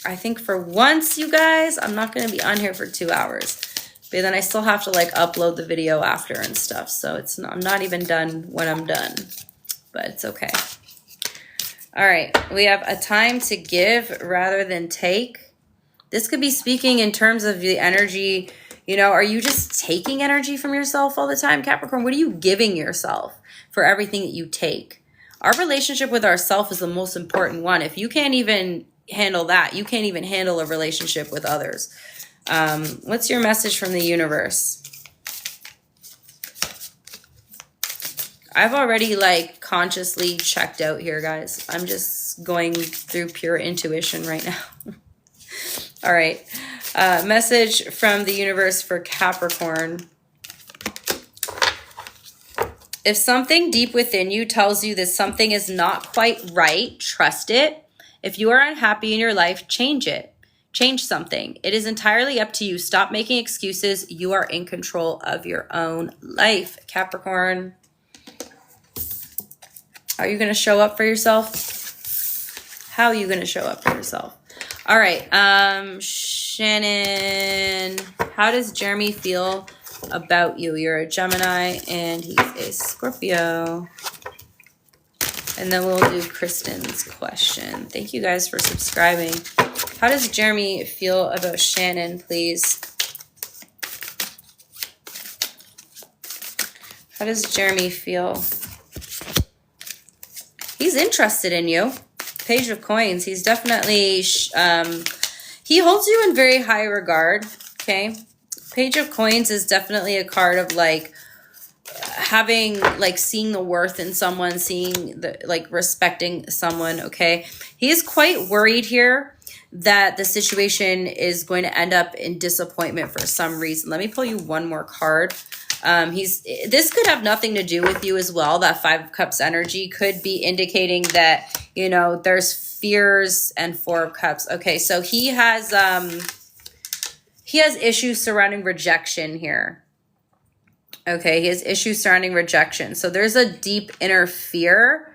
A: I think for once, you guys, I'm not going to be on here for 2 hours. But then I still have to like upload the video after and stuff. So I'm not even done when I'm done. But it's okay. All right. We have a time to give rather than take. This could be speaking in terms of the energy. You know, are you just taking energy from yourself all the time, Capricorn? What are you giving yourself for everything that you take? Our relationship with ourselves is the most important one. If you can't even handle that, you can't even handle a relationship with others. What's your message from the universe? I've already like consciously checked out here, guys. I'm just going through pure intuition right now. All right. Message from the universe for Capricorn. If something deep within you tells you that something is not quite right, trust it. If you are unhappy in your life, change it. Change something. It is entirely up to you. Stop making excuses. You are in control of your own life, Capricorn. Are you going to show up for yourself? How are you going to show up for yourself? All right. Shannon, how does Jeremy feel about you? You're a Gemini and he's a Scorpio. And then we'll do Kristen's question. Thank you guys for subscribing. How does Jeremy feel about Shannon, please? How does Jeremy feel? He's interested in you. Page of Coins. He's definitely, he holds you in very high regard, okay? Page of Coins is definitely a card of like having, like seeing the worth in someone, seeing the, like respecting someone, okay? He is quite worried here that the situation is going to end up in disappointment for some reason. Let me pull you one more card. This could have nothing to do with you as well. That Five of Cups energy could be indicating that, you know, there's fears and Four of Cups. Okay, so he has issues surrounding rejection here. Okay, he has issues surrounding rejection. So there's a deep inner fear.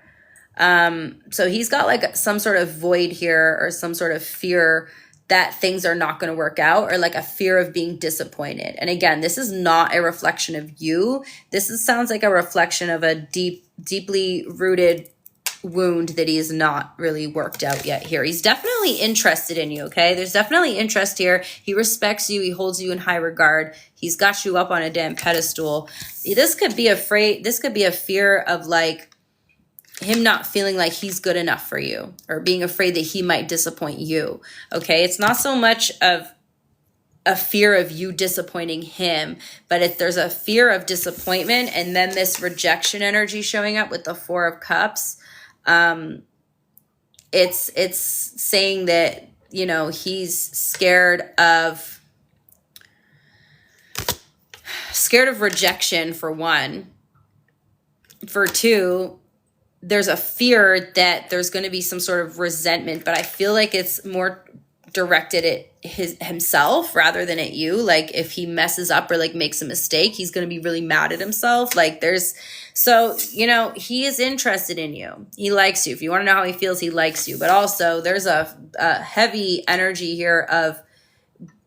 A: So he's got like some sort of void here or some sort of fear that things are not going to work out, or like a fear of being disappointed. And again, this is not a reflection of you. Sounds like a reflection of a deeply rooted wound that he has not really worked out yet here. He's definitely interested in you, okay? There's definitely interest here. He respects you. He holds you in high regard. He's got you up on a damn pedestal. This could be a fear of like him not feeling like he's good enough for you, or being afraid that he might disappoint you, okay? It's not so much of a fear of you disappointing him, but if there's a fear of disappointment and then this rejection energy showing up with the Four of Cups, it's saying that, you know, he's scared of rejection, for one. For two, there's a fear that there's going to be some sort of resentment, but I feel like it's more directed at himself rather than at you. Like if he messes up or like makes a mistake, he's going to be really mad at himself. Like so, you know, he is interested in you. He likes you. If you want to know how he feels, he likes you. But also there's a heavy energy here of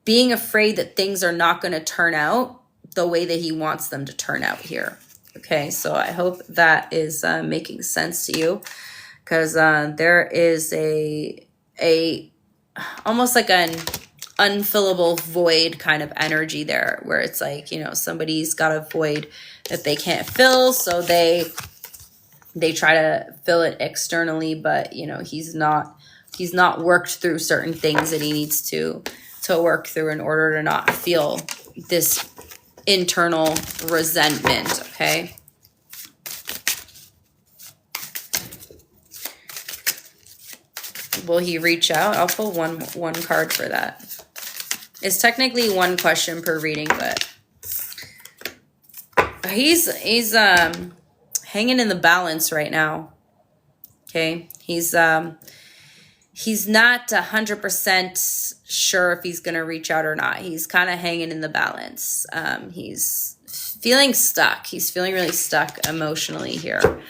A: being afraid that things are not going to turn out the way that he wants them to turn out here. Okay, so I hope that is making sense to you, because there is a almost like an unfillable void kind of energy there, where it's like, you know, somebody's got a void that they can't fill, so they try to fill it externally, but you know, he's not worked through certain things that he needs to work through in order to not feel this internal resentment, okay? Will he reach out? I'll pull one card for that. It's technically one question per reading, but he's hanging in the balance right now. Okay? He's not 100% sure if he's going to reach out or not. He's kind of hanging in the balance. He's feeling stuck. He's feeling really stuck emotionally here.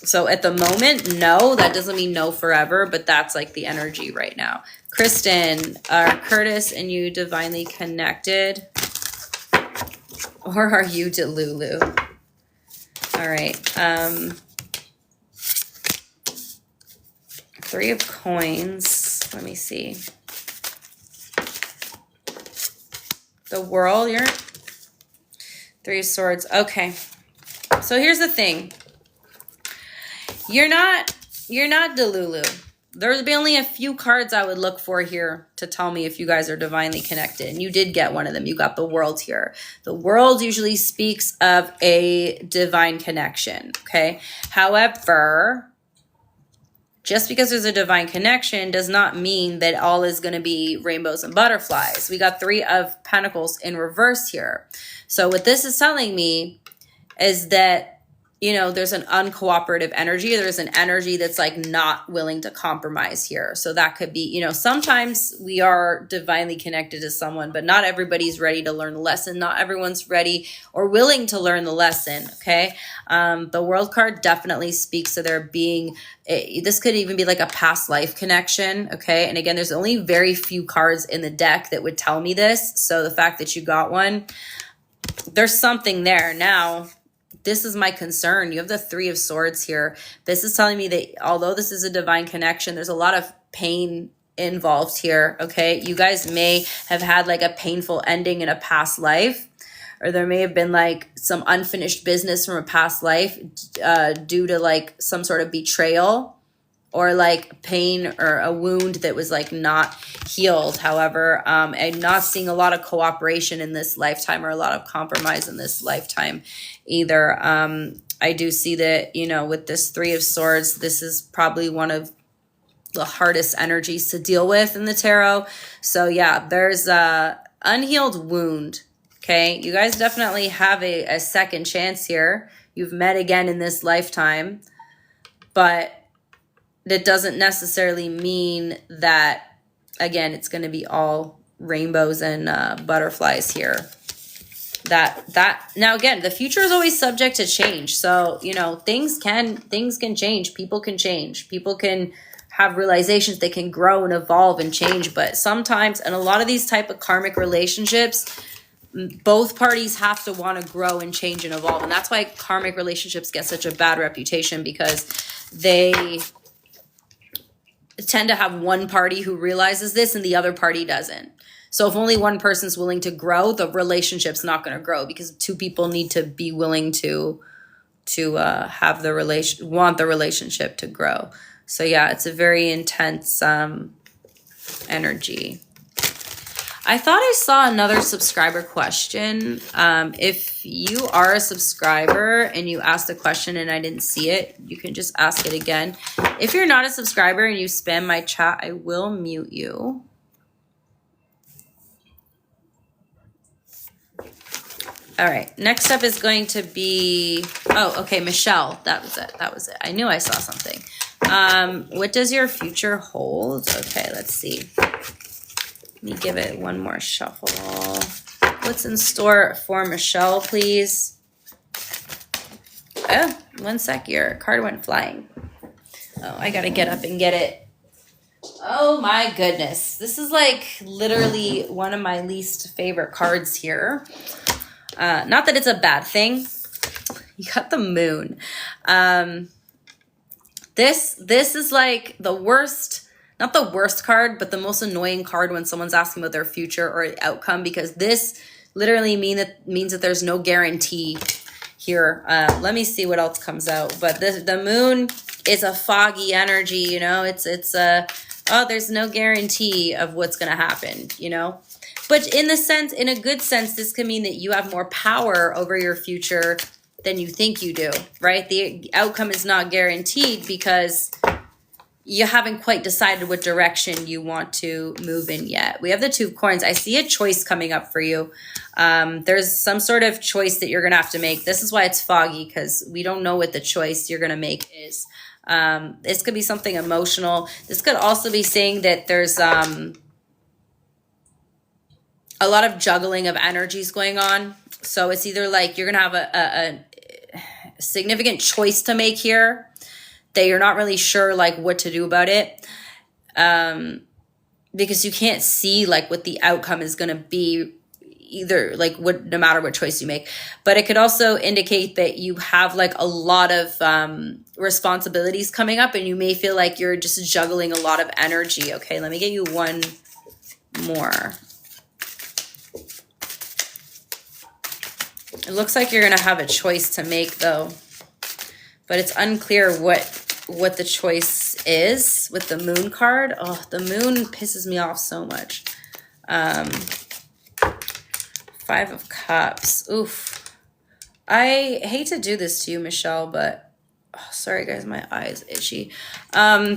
A: So at the moment, no, that doesn't mean no forever, but that's like the energy right now. Kristen, are Curtis and you divinely connected? Or are you Delulu? All right. Three of Coins. Let me see. The World, you're Three of Swords. Okay. So here's the thing. You're not Delulu. There'd be only a few cards I would look for here to tell me if you guys are divinely connected. And you did get one of them. You got the World here. The World usually speaks of a divine connection, okay? However, just because there's a divine connection does not mean that all is going to be rainbows and butterflies. We got 3 of Pentacles in reverse here. So what this is telling me is that, you know, there's an uncooperative energy. There's an energy that's like not willing to compromise here. So that could be, you know, sometimes we are divinely connected to someone, but not everybody's ready to learn the lesson. Not everyone's ready or willing to learn the lesson, okay? The World card definitely speaks to there being, this could even be like a past life connection, okay? And again, there's only very few cards in the deck that would tell me this. So the fact that you got one, there's something there. Now, this is my concern. You have the 3 of Swords here. This is telling me that although this is a divine connection, there's a lot of pain involved here, okay? You guys may have had like a painful ending in a past life, or there may have been like some unfinished business from a past life due to like some sort of betrayal or like pain or a wound that was like not healed. However, I'm not seeing a lot of cooperation in this lifetime or a lot of compromise in this lifetime either. I do see that, you know, with this 3 of Swords, this is probably one of the hardest energies to deal with in the tarot. So yeah, there's a unhealed wound. Okay, you guys definitely have a second chance here. You've met again in this lifetime, but that doesn't necessarily mean that, again, it's going to be all rainbows and butterflies here. Now again, the future is always subject to change. So, you know, things can change. People can change. People can have realizations. They can grow and evolve and change. But sometimes, and a lot of these type of karmic relationships, both parties have to want to grow and change and evolve. And that's why karmic relationships get such a bad reputation, because they tend to have one party who realizes this and the other party doesn't. So if only one person's willing to grow, the relationship's not going to grow, because 2 people need to be willing to have the want the relationship to grow. So yeah, it's a very intense energy. I thought I saw another subscriber question. If you are a subscriber and you asked a question and I didn't see it, you can just ask it again. If you're not a subscriber and you spam my chat, I will mute you. All right, next up is going to be, oh, okay, Michelle. That was it. I knew I saw something. What does your future hold? Okay, let's see. Let me give it one more shuffle. What's in store for Michelle, please? Oh, one sec, your card went flying. Oh, I gotta get up and get it. Oh my goodness. This is like literally one of my least favorite cards here. Not that it's a bad thing. You got the Moon. This is like the worst, not the worst card, but the most annoying card when someone's asking about their future or outcome, because this literally means that there's no guarantee here. Let me see what else comes out. But the Moon is a foggy energy, you know. It's oh, there's no guarantee of what's going to happen, you know. But in a good sense, this could mean that you have more power over your future than you think you do, right? The outcome is not guaranteed because you haven't quite decided what direction you want to move in yet. We have the 2 of Coins. I see a choice coming up for you. There's some sort of choice that you're going to have to make. This is why it's foggy, because we don't know what the choice you're going to make is. This could be something emotional. This could also be saying that there's a lot of juggling of energies going on. So it's either like you're going to have a significant choice to make here that you're not really sure like what to do about it, because you can't see like what the outcome is going to be either, like what, no matter what choice you make. But it could also indicate that you have like a lot of responsibilities coming up, and you may feel like you're just juggling a lot of energy. Okay, let me get you one more. It looks like you're going to have a choice to make, though. But it's unclear what the choice is with the moon card. Oh, the moon pisses me off so much. 5 of Cups. Oof. I hate to do this to you, Michelle, but sorry guys, my eye is itchy. I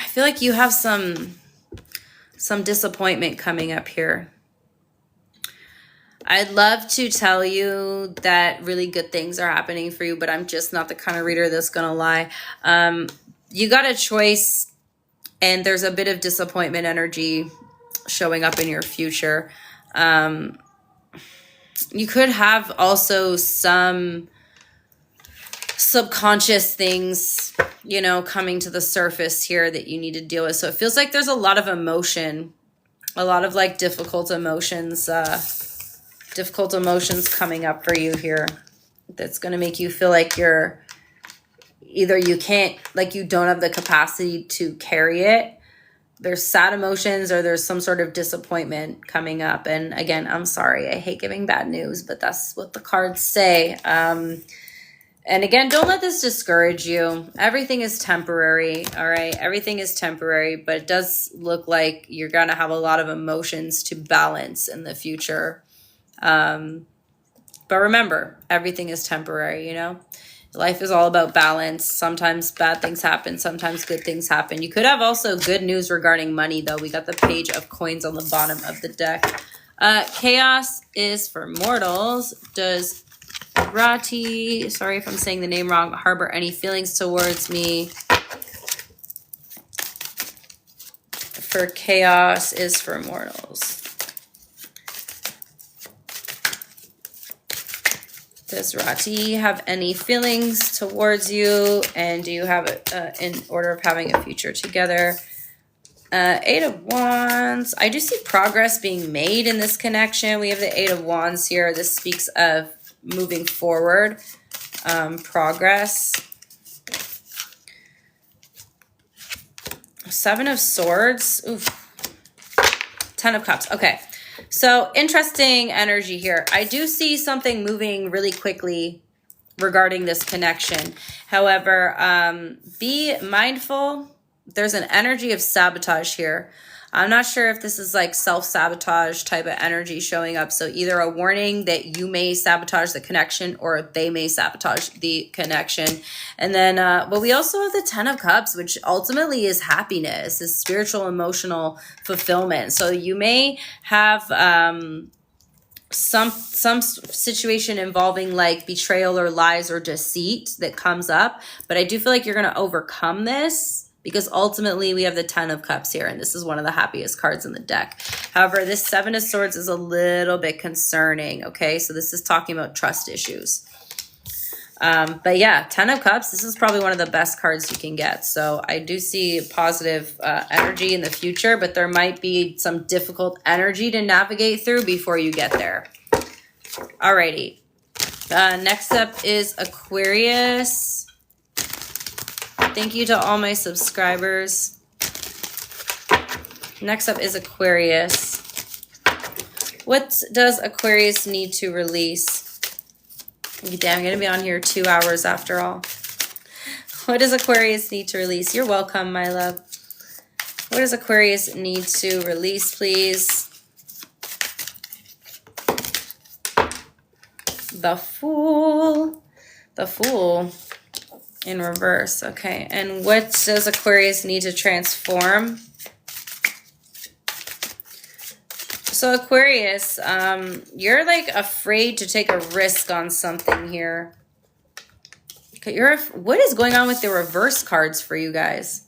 A: feel like you have some disappointment coming up here. I'd love to tell you that really good things are happening for you, but I'm just not the kind of reader that's gonna lie. You got a choice, and there's a bit of disappointment energy showing up in your future. You could have also some subconscious things, you know, coming to the surface here that you need to deal with. So it feels like there's a lot of emotion, a lot of like difficult emotions coming up for you here. That's going to make you feel like you're either you can't, like you don't have the capacity to carry it. There's sad emotions or there's some sort of disappointment coming up. And again, I'm sorry, I hate giving bad news, but that's what the cards say. And again, don't let this discourage you. Everything is temporary, all right? Everything is temporary, but it does look like you're going to have a lot of emotions to balance in the future. But remember, everything is temporary, you know? Life is all about balance. Sometimes bad things happen. Sometimes good things happen. You could have also good news regarding money, though. We got the Page of Coins on the bottom of the deck. Chaos is for mortals. Does Rati, sorry if I'm saying the name wrong, harbor any feelings towards me? For Chaos is for mortals. Does Rati have any feelings towards you? And do you have it in order of having a future together? 8 of Wands. I do see progress being made in this connection. We have the 8 of Wands here. This speaks of moving forward, progress. 7 of Swords. Oof. 10 of Cups. Okay. So interesting energy here. I do see something moving really quickly regarding this connection. However, be mindful. There's an energy of sabotage here. I'm not sure if this is like self-sabotage type of energy showing up. So either a warning that you may sabotage the connection or they may sabotage the connection. And then, but we also have the 10 of Cups, which ultimately is happiness, is spiritual, emotional fulfillment. So you may have some situation involving like betrayal or lies or deceit that comes up. But I do feel like you're going to overcome this, because ultimately we have the 10 of Cups here, and this is one of the happiest cards in the deck. However, this 7 of Swords is a little bit concerning, okay? So this is talking about trust issues. But yeah, 10 of Cups, this is probably one of the best cards you can get. So I do see positive energy in the future, but there might be some difficult energy to navigate through before you get there. Alrighty. Next up is Aquarius. Thank you to all my subscribers. Next up is Aquarius. What does Aquarius need to release? Damn, I'm going to be on here 2 hours after all. What does Aquarius need to release? You're welcome, my love. What does Aquarius need to release, please? The Fool. The Fool. In reverse. Okay. And what does Aquarius need to transform? So Aquarius, you're like afraid to take a risk on something here. Okay, what is going on with the reverse cards for you guys?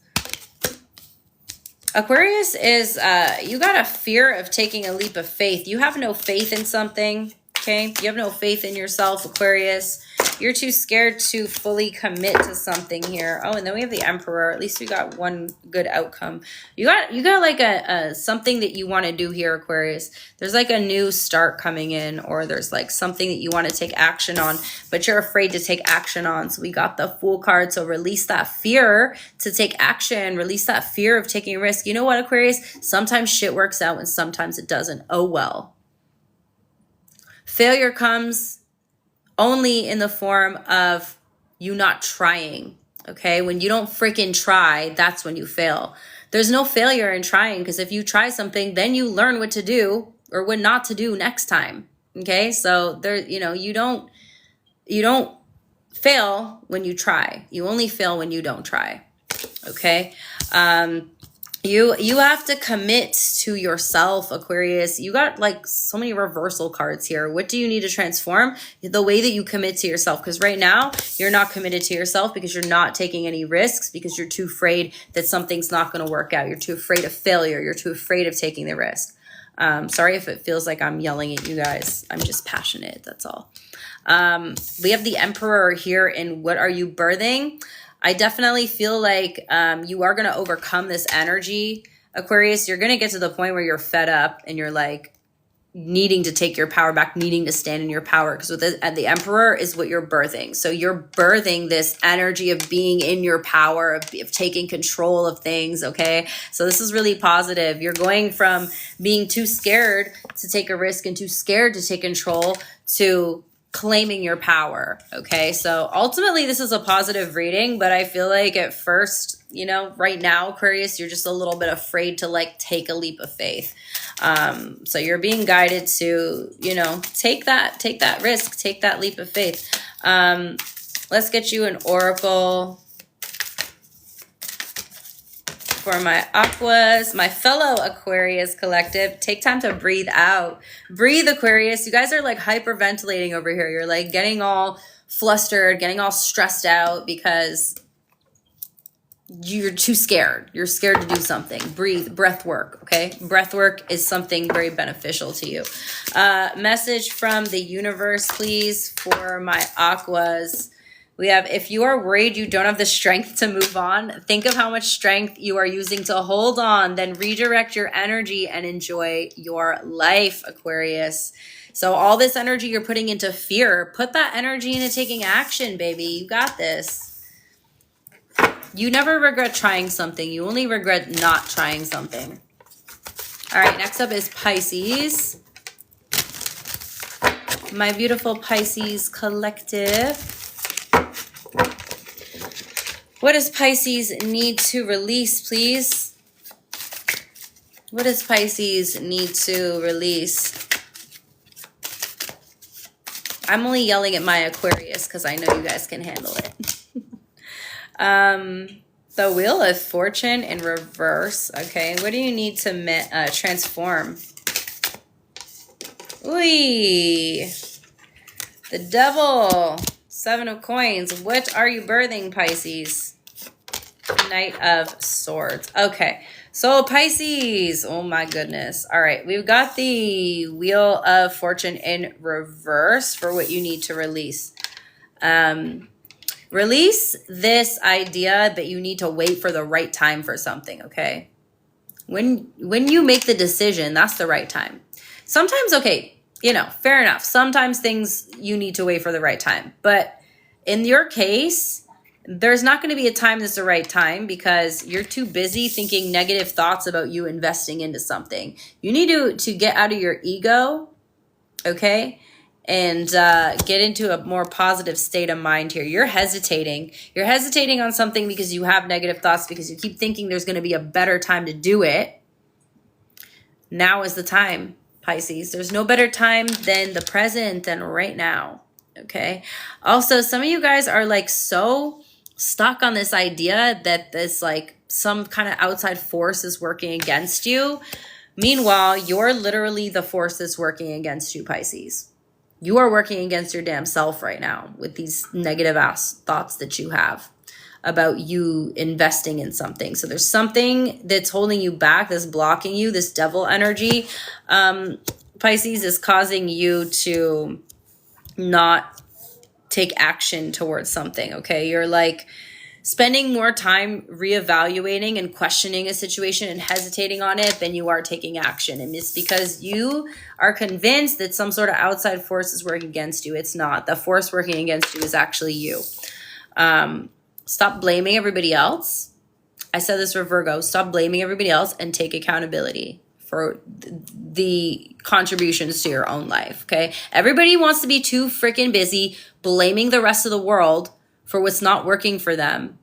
A: Aquarius is, you got a fear of taking a leap of faith. You have no faith in something. Okay. You have no faith in yourself, Aquarius. You're too scared to fully commit to something here. Oh, and then we have the Emperor. At least we got one good outcome. You got like a something that you want to do here, Aquarius. There's like a new start coming in, or there's like something that you want to take action on, but you're afraid to take action on. So we got the Fool card. So release that fear to take action. Release that fear of taking a risk. You know what, Aquarius? Sometimes shit works out and sometimes it doesn't. Oh, well. Failure comes only in the form of you not trying. Okay, when you don't freaking try, that's when you fail. There's no failure in trying, because if you try something, then you learn what to do or what not to do next time. Okay, so there, you don't fail when you try. You only fail when you don't try. Okay, you have to commit to yourself, Aquarius. You got like so many reversal cards here. What do you need to transform? The way that you commit to yourself. Because right now you're not committed to yourself because you're not taking any risks, because you're too afraid that something's not going to work out. You're too afraid of failure. You're too afraid of taking the risk. Sorry if it feels like I'm yelling at you guys. I'm just passionate. That's all. We have the Emperor here in what are you birthing? I definitely feel like you are going to overcome this energy, Aquarius. You're going to get to the point where you're fed up and you're like needing to take your power back, needing to stand in your power, because the Emperor is what you're birthing. So you're birthing this energy of being in your power, of taking control of things, okay? So this is really positive. You're going from being too scared to take a risk and too scared to take control to claiming your power. Okay, so ultimately this is a positive reading, but I feel like at first, right now, Aquarius, you're just a little bit afraid to like take a leap of faith. So you're being guided to, take that risk, take that leap of faith. Let's get you an oracle for my Aquas, my fellow Aquarius collective. Take time to breathe out. Breathe, Aquarius. You guys are like hyperventilating over here. You're like getting all flustered, getting all stressed out because you're too scared. You're scared to do something. Breathe. Breath work, okay? Breath work is something very beneficial to you. Message from the universe, please, for my Aquas. We have, if you are worried you don't have the strength to move on, think of how much strength you are using to hold on, then redirect your energy and enjoy your life, Aquarius. So all this energy you're putting into fear, put that energy into taking action, baby. You got this. You never regret trying something. You only regret not trying something. All right, next up is Pisces. My beautiful Pisces collective. What does Pisces need to release, please? What does Pisces need to release? I'm only yelling at my Aquarius because I know you guys can handle it. The Wheel of Fortune in reverse. Okay, what do you need to transform? Ooh, the Devil. Seven of Coins. What are you birthing, Pisces? Knight of Swords. Okay, so Pisces. Oh my goodness. All right, we've got the Wheel of Fortune in reverse for what you need to release. Release this idea that you need to wait for the right time for something, okay? When you make the decision, that's the right time. Sometimes, okay, fair enough. Sometimes things you need to wait for the right time. But in your case, there's not going to be a time that's the right time because you're too busy thinking negative thoughts about you investing into something. You need to get out of your ego, okay? And get into a more positive state of mind here. You're hesitating. You're hesitating on something because you have negative thoughts, because you keep thinking there's going to be a better time to do it. Now is the time, Pisces. There's no better time than the present, than right now, okay? Also, some of you guys are like so stuck on this idea that this like some kind of outside force is working against you. Meanwhile, you're literally the force that's working against you, Pisces. You are working against your damn self right now with these negative ass thoughts that you have about you investing in something. So there's something that's holding you back, that's blocking you. This devil energy, Pisces, is causing you to not take action towards something, okay? You're like spending more time reevaluating and questioning a situation and hesitating on it than you are taking action. And it's because you are convinced that some sort of outside force is working against you. It's not. The force working against you is actually you. Stop blaming everybody else. I said this for Virgo. Stop blaming everybody else and take accountability for the contributions to your own life, okay? Everybody wants to be too freaking busy blaming the rest of the world for what's not working for them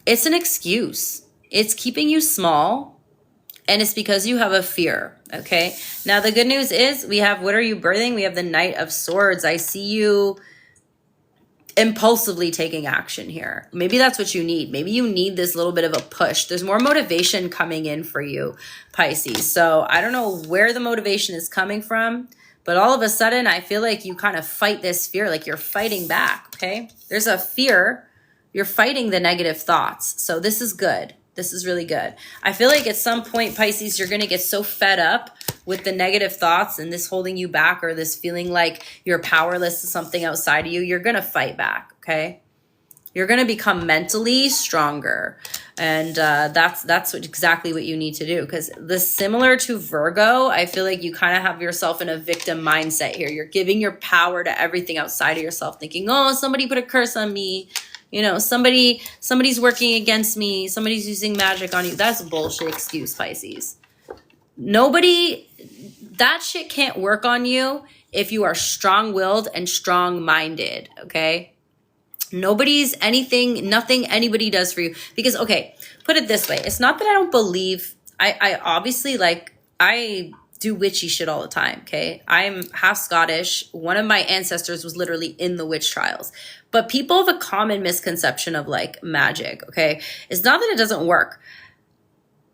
A: it's an excuse. It's keeping you small, and it's because you have a fear, okay? Now, the good news is we have, what are you birthing? We have the Knight of Swords. I see you impulsively taking action here. Maybe that's what you need. Maybe you need this little bit of a push. There's more motivation coming in for you, Pisces. So I don't know where the motivation is coming from, but all of a sudden I feel like you kind of fight this fear, like you're fighting back, okay? There's a fear. You're fighting the negative thoughts. So this is good. This is really good. I feel like at some point, Pisces, you're going to get so fed up with the negative thoughts and this holding you back, or this feeling like you're powerless to something outside of you. You're going to fight back, okay? You're going to become mentally stronger. And that's exactly what you need to do. Because this, similar to Virgo, I feel like you kind of have yourself in a victim mindset here. You're giving your power to everything outside of yourself, thinking, oh, somebody put a curse on me. You know, somebody's working against me. Somebody's using magic on you. That's a bullshit excuse, Pisces. That shit can't work on you if you are strong-willed and strong-minded, okay? Nothing anybody does for you. Because, okay, put it this way. It's not that I don't believe, I obviously, like, I do witchy shit all the time, okay? I'm half Scottish. One of my ancestors was literally in the witch trials. But people have a common misconception of, like, magic, okay? It's not that it doesn't work,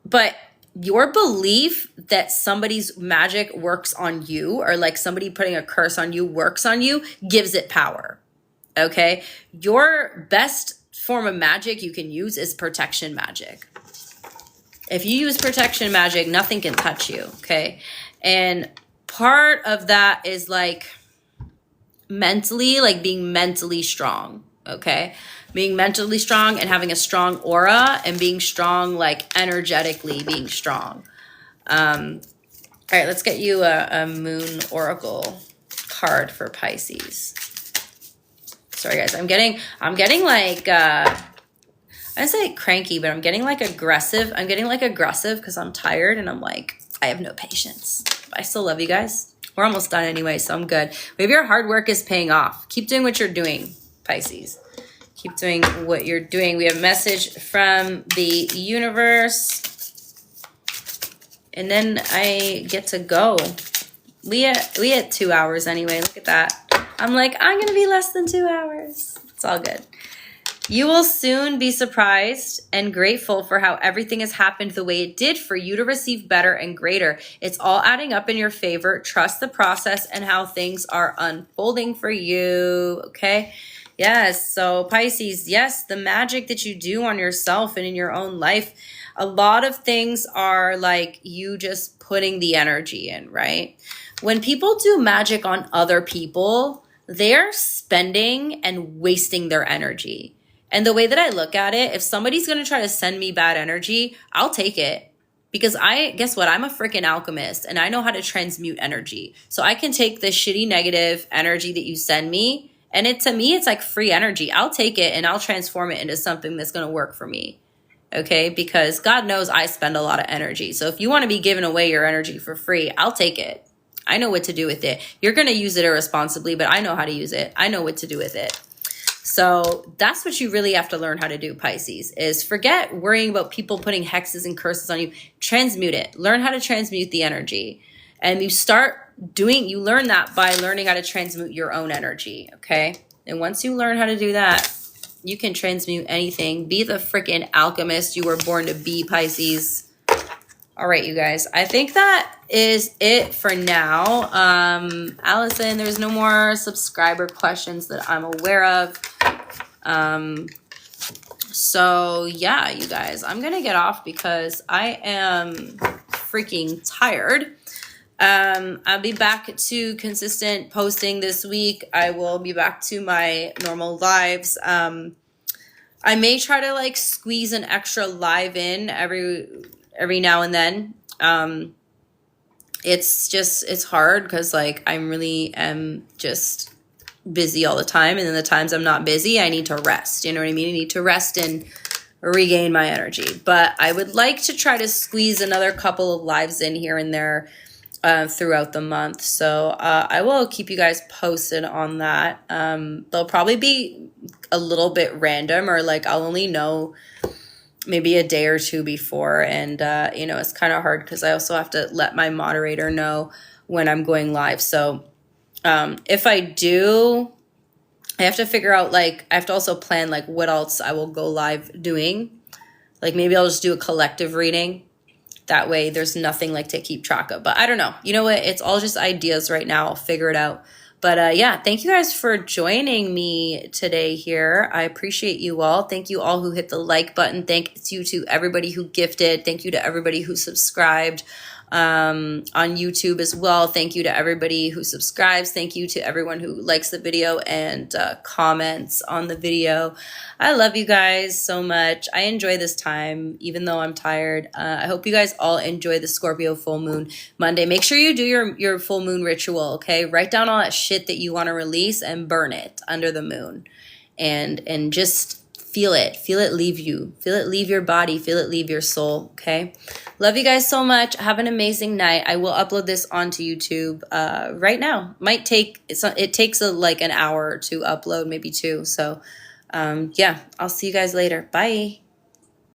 A: but your belief that somebody's magic works on you, or like somebody putting a curse on you works on you, gives it power, okay? Your best form of magic you can use is protection magic. If you use protection magic, nothing can touch you, okay? And part of that is like mentally, like being mentally strong, okay? Being mentally strong and having a strong aura, and being strong, like energetically being strong. All right, let's get you a moon oracle card for Pisces. Sorry guys, I'm getting like, I say cranky, but I'm getting like aggressive. I'm getting like aggressive because I'm tired and I'm like, I have no patience. But I still love you guys. We're almost done anyway, so I'm good. Maybe your hard work is paying off. Keep doing what you're doing, Pisces. Keep doing what you're doing. We have a message from the universe. And then I get to go. We had 2 hours anyway. Look at that. I'm like, I'm going to be less than 2 hours. It's all good. You will soon be surprised and grateful for how everything has happened the way it did for you to receive better and greater. It's all adding up in your favor. Trust the process and how things are unfolding for you. Okay? Yes. So Pisces, yes, the magic that you do on yourself and in your own life, a lot of things are like you just putting the energy in, right? When people do magic on other people, they're spending and wasting their energy. And the way that I look at it, if somebody's going to try to send me bad energy, I'll take it. Because guess what? I'm a freaking alchemist and I know how to transmute energy. So I can take the shitty negative energy that you send me, and to me, it's like free energy. I'll take it and I'll transform it into something that's going to work for me. Okay? Because God knows I spend a lot of energy. So if you want to be giving away your energy for free, I'll take it. I know what to do with it. You're going to use it irresponsibly, but I know how to use it. I know what to do with it. So that's what you really have to learn how to do, Pisces, is forget worrying about people putting hexes and curses on you. Transmute it. Learn how to transmute the energy. And you learn that by learning how to transmute your own energy, okay? And once you learn how to do that, you can transmute anything. Be the freaking alchemist you were born to be, Pisces. All right, you guys. I think that is it for now. Allison, there's no more subscriber questions that I'm aware of. So yeah, you guys, I'm going to get off because I am freaking tired. I'll be back to consistent posting this week. I will be back to my normal lives. I may try to like squeeze an extra live in every now and then. It's hard because like I really am just busy all the time, and then the times I'm not busy, I need to rest. You know what I mean? I need to rest and regain my energy. But I would like to try to squeeze another couple of lives in here and there throughout the month. So I will keep you guys posted on that. They'll probably be a little bit random, or like I'll only know maybe a day or two before. And, you know, it's kind of hard because I also have to let my moderator know when I'm going live. So if I do, I have to figure out, like, I have to also plan, like, what else I will go live doing. Like, maybe I'll just do a collective reading. That way there's nothing, like, to keep track of. But I don't know. You know what? It's all just ideas right now. I'll figure it out. But yeah, thank you guys for joining me today here. I appreciate you all. Thank you all who hit the like button. Thank you to everybody who gifted. Thank you to everybody who subscribed on YouTube as well. Thank you to everybody who subscribes. Thank you to everyone who likes the video and comments on the video. I love you guys so much. I enjoy this time, even though I'm tired. I hope you guys all enjoy the Scorpio full moon Monday. Make sure you do your full moon ritual, okay? Write down all that shit that you want to release and burn it under the moon. And just feel it leave you. Feel it leave your body. Feel it leave your soul, okay? Love you guys so much. Have an amazing night. I will upload this onto YouTube right now. Might take, it takes like an hour to upload, maybe two. So yeah, I'll see you guys later. Bye.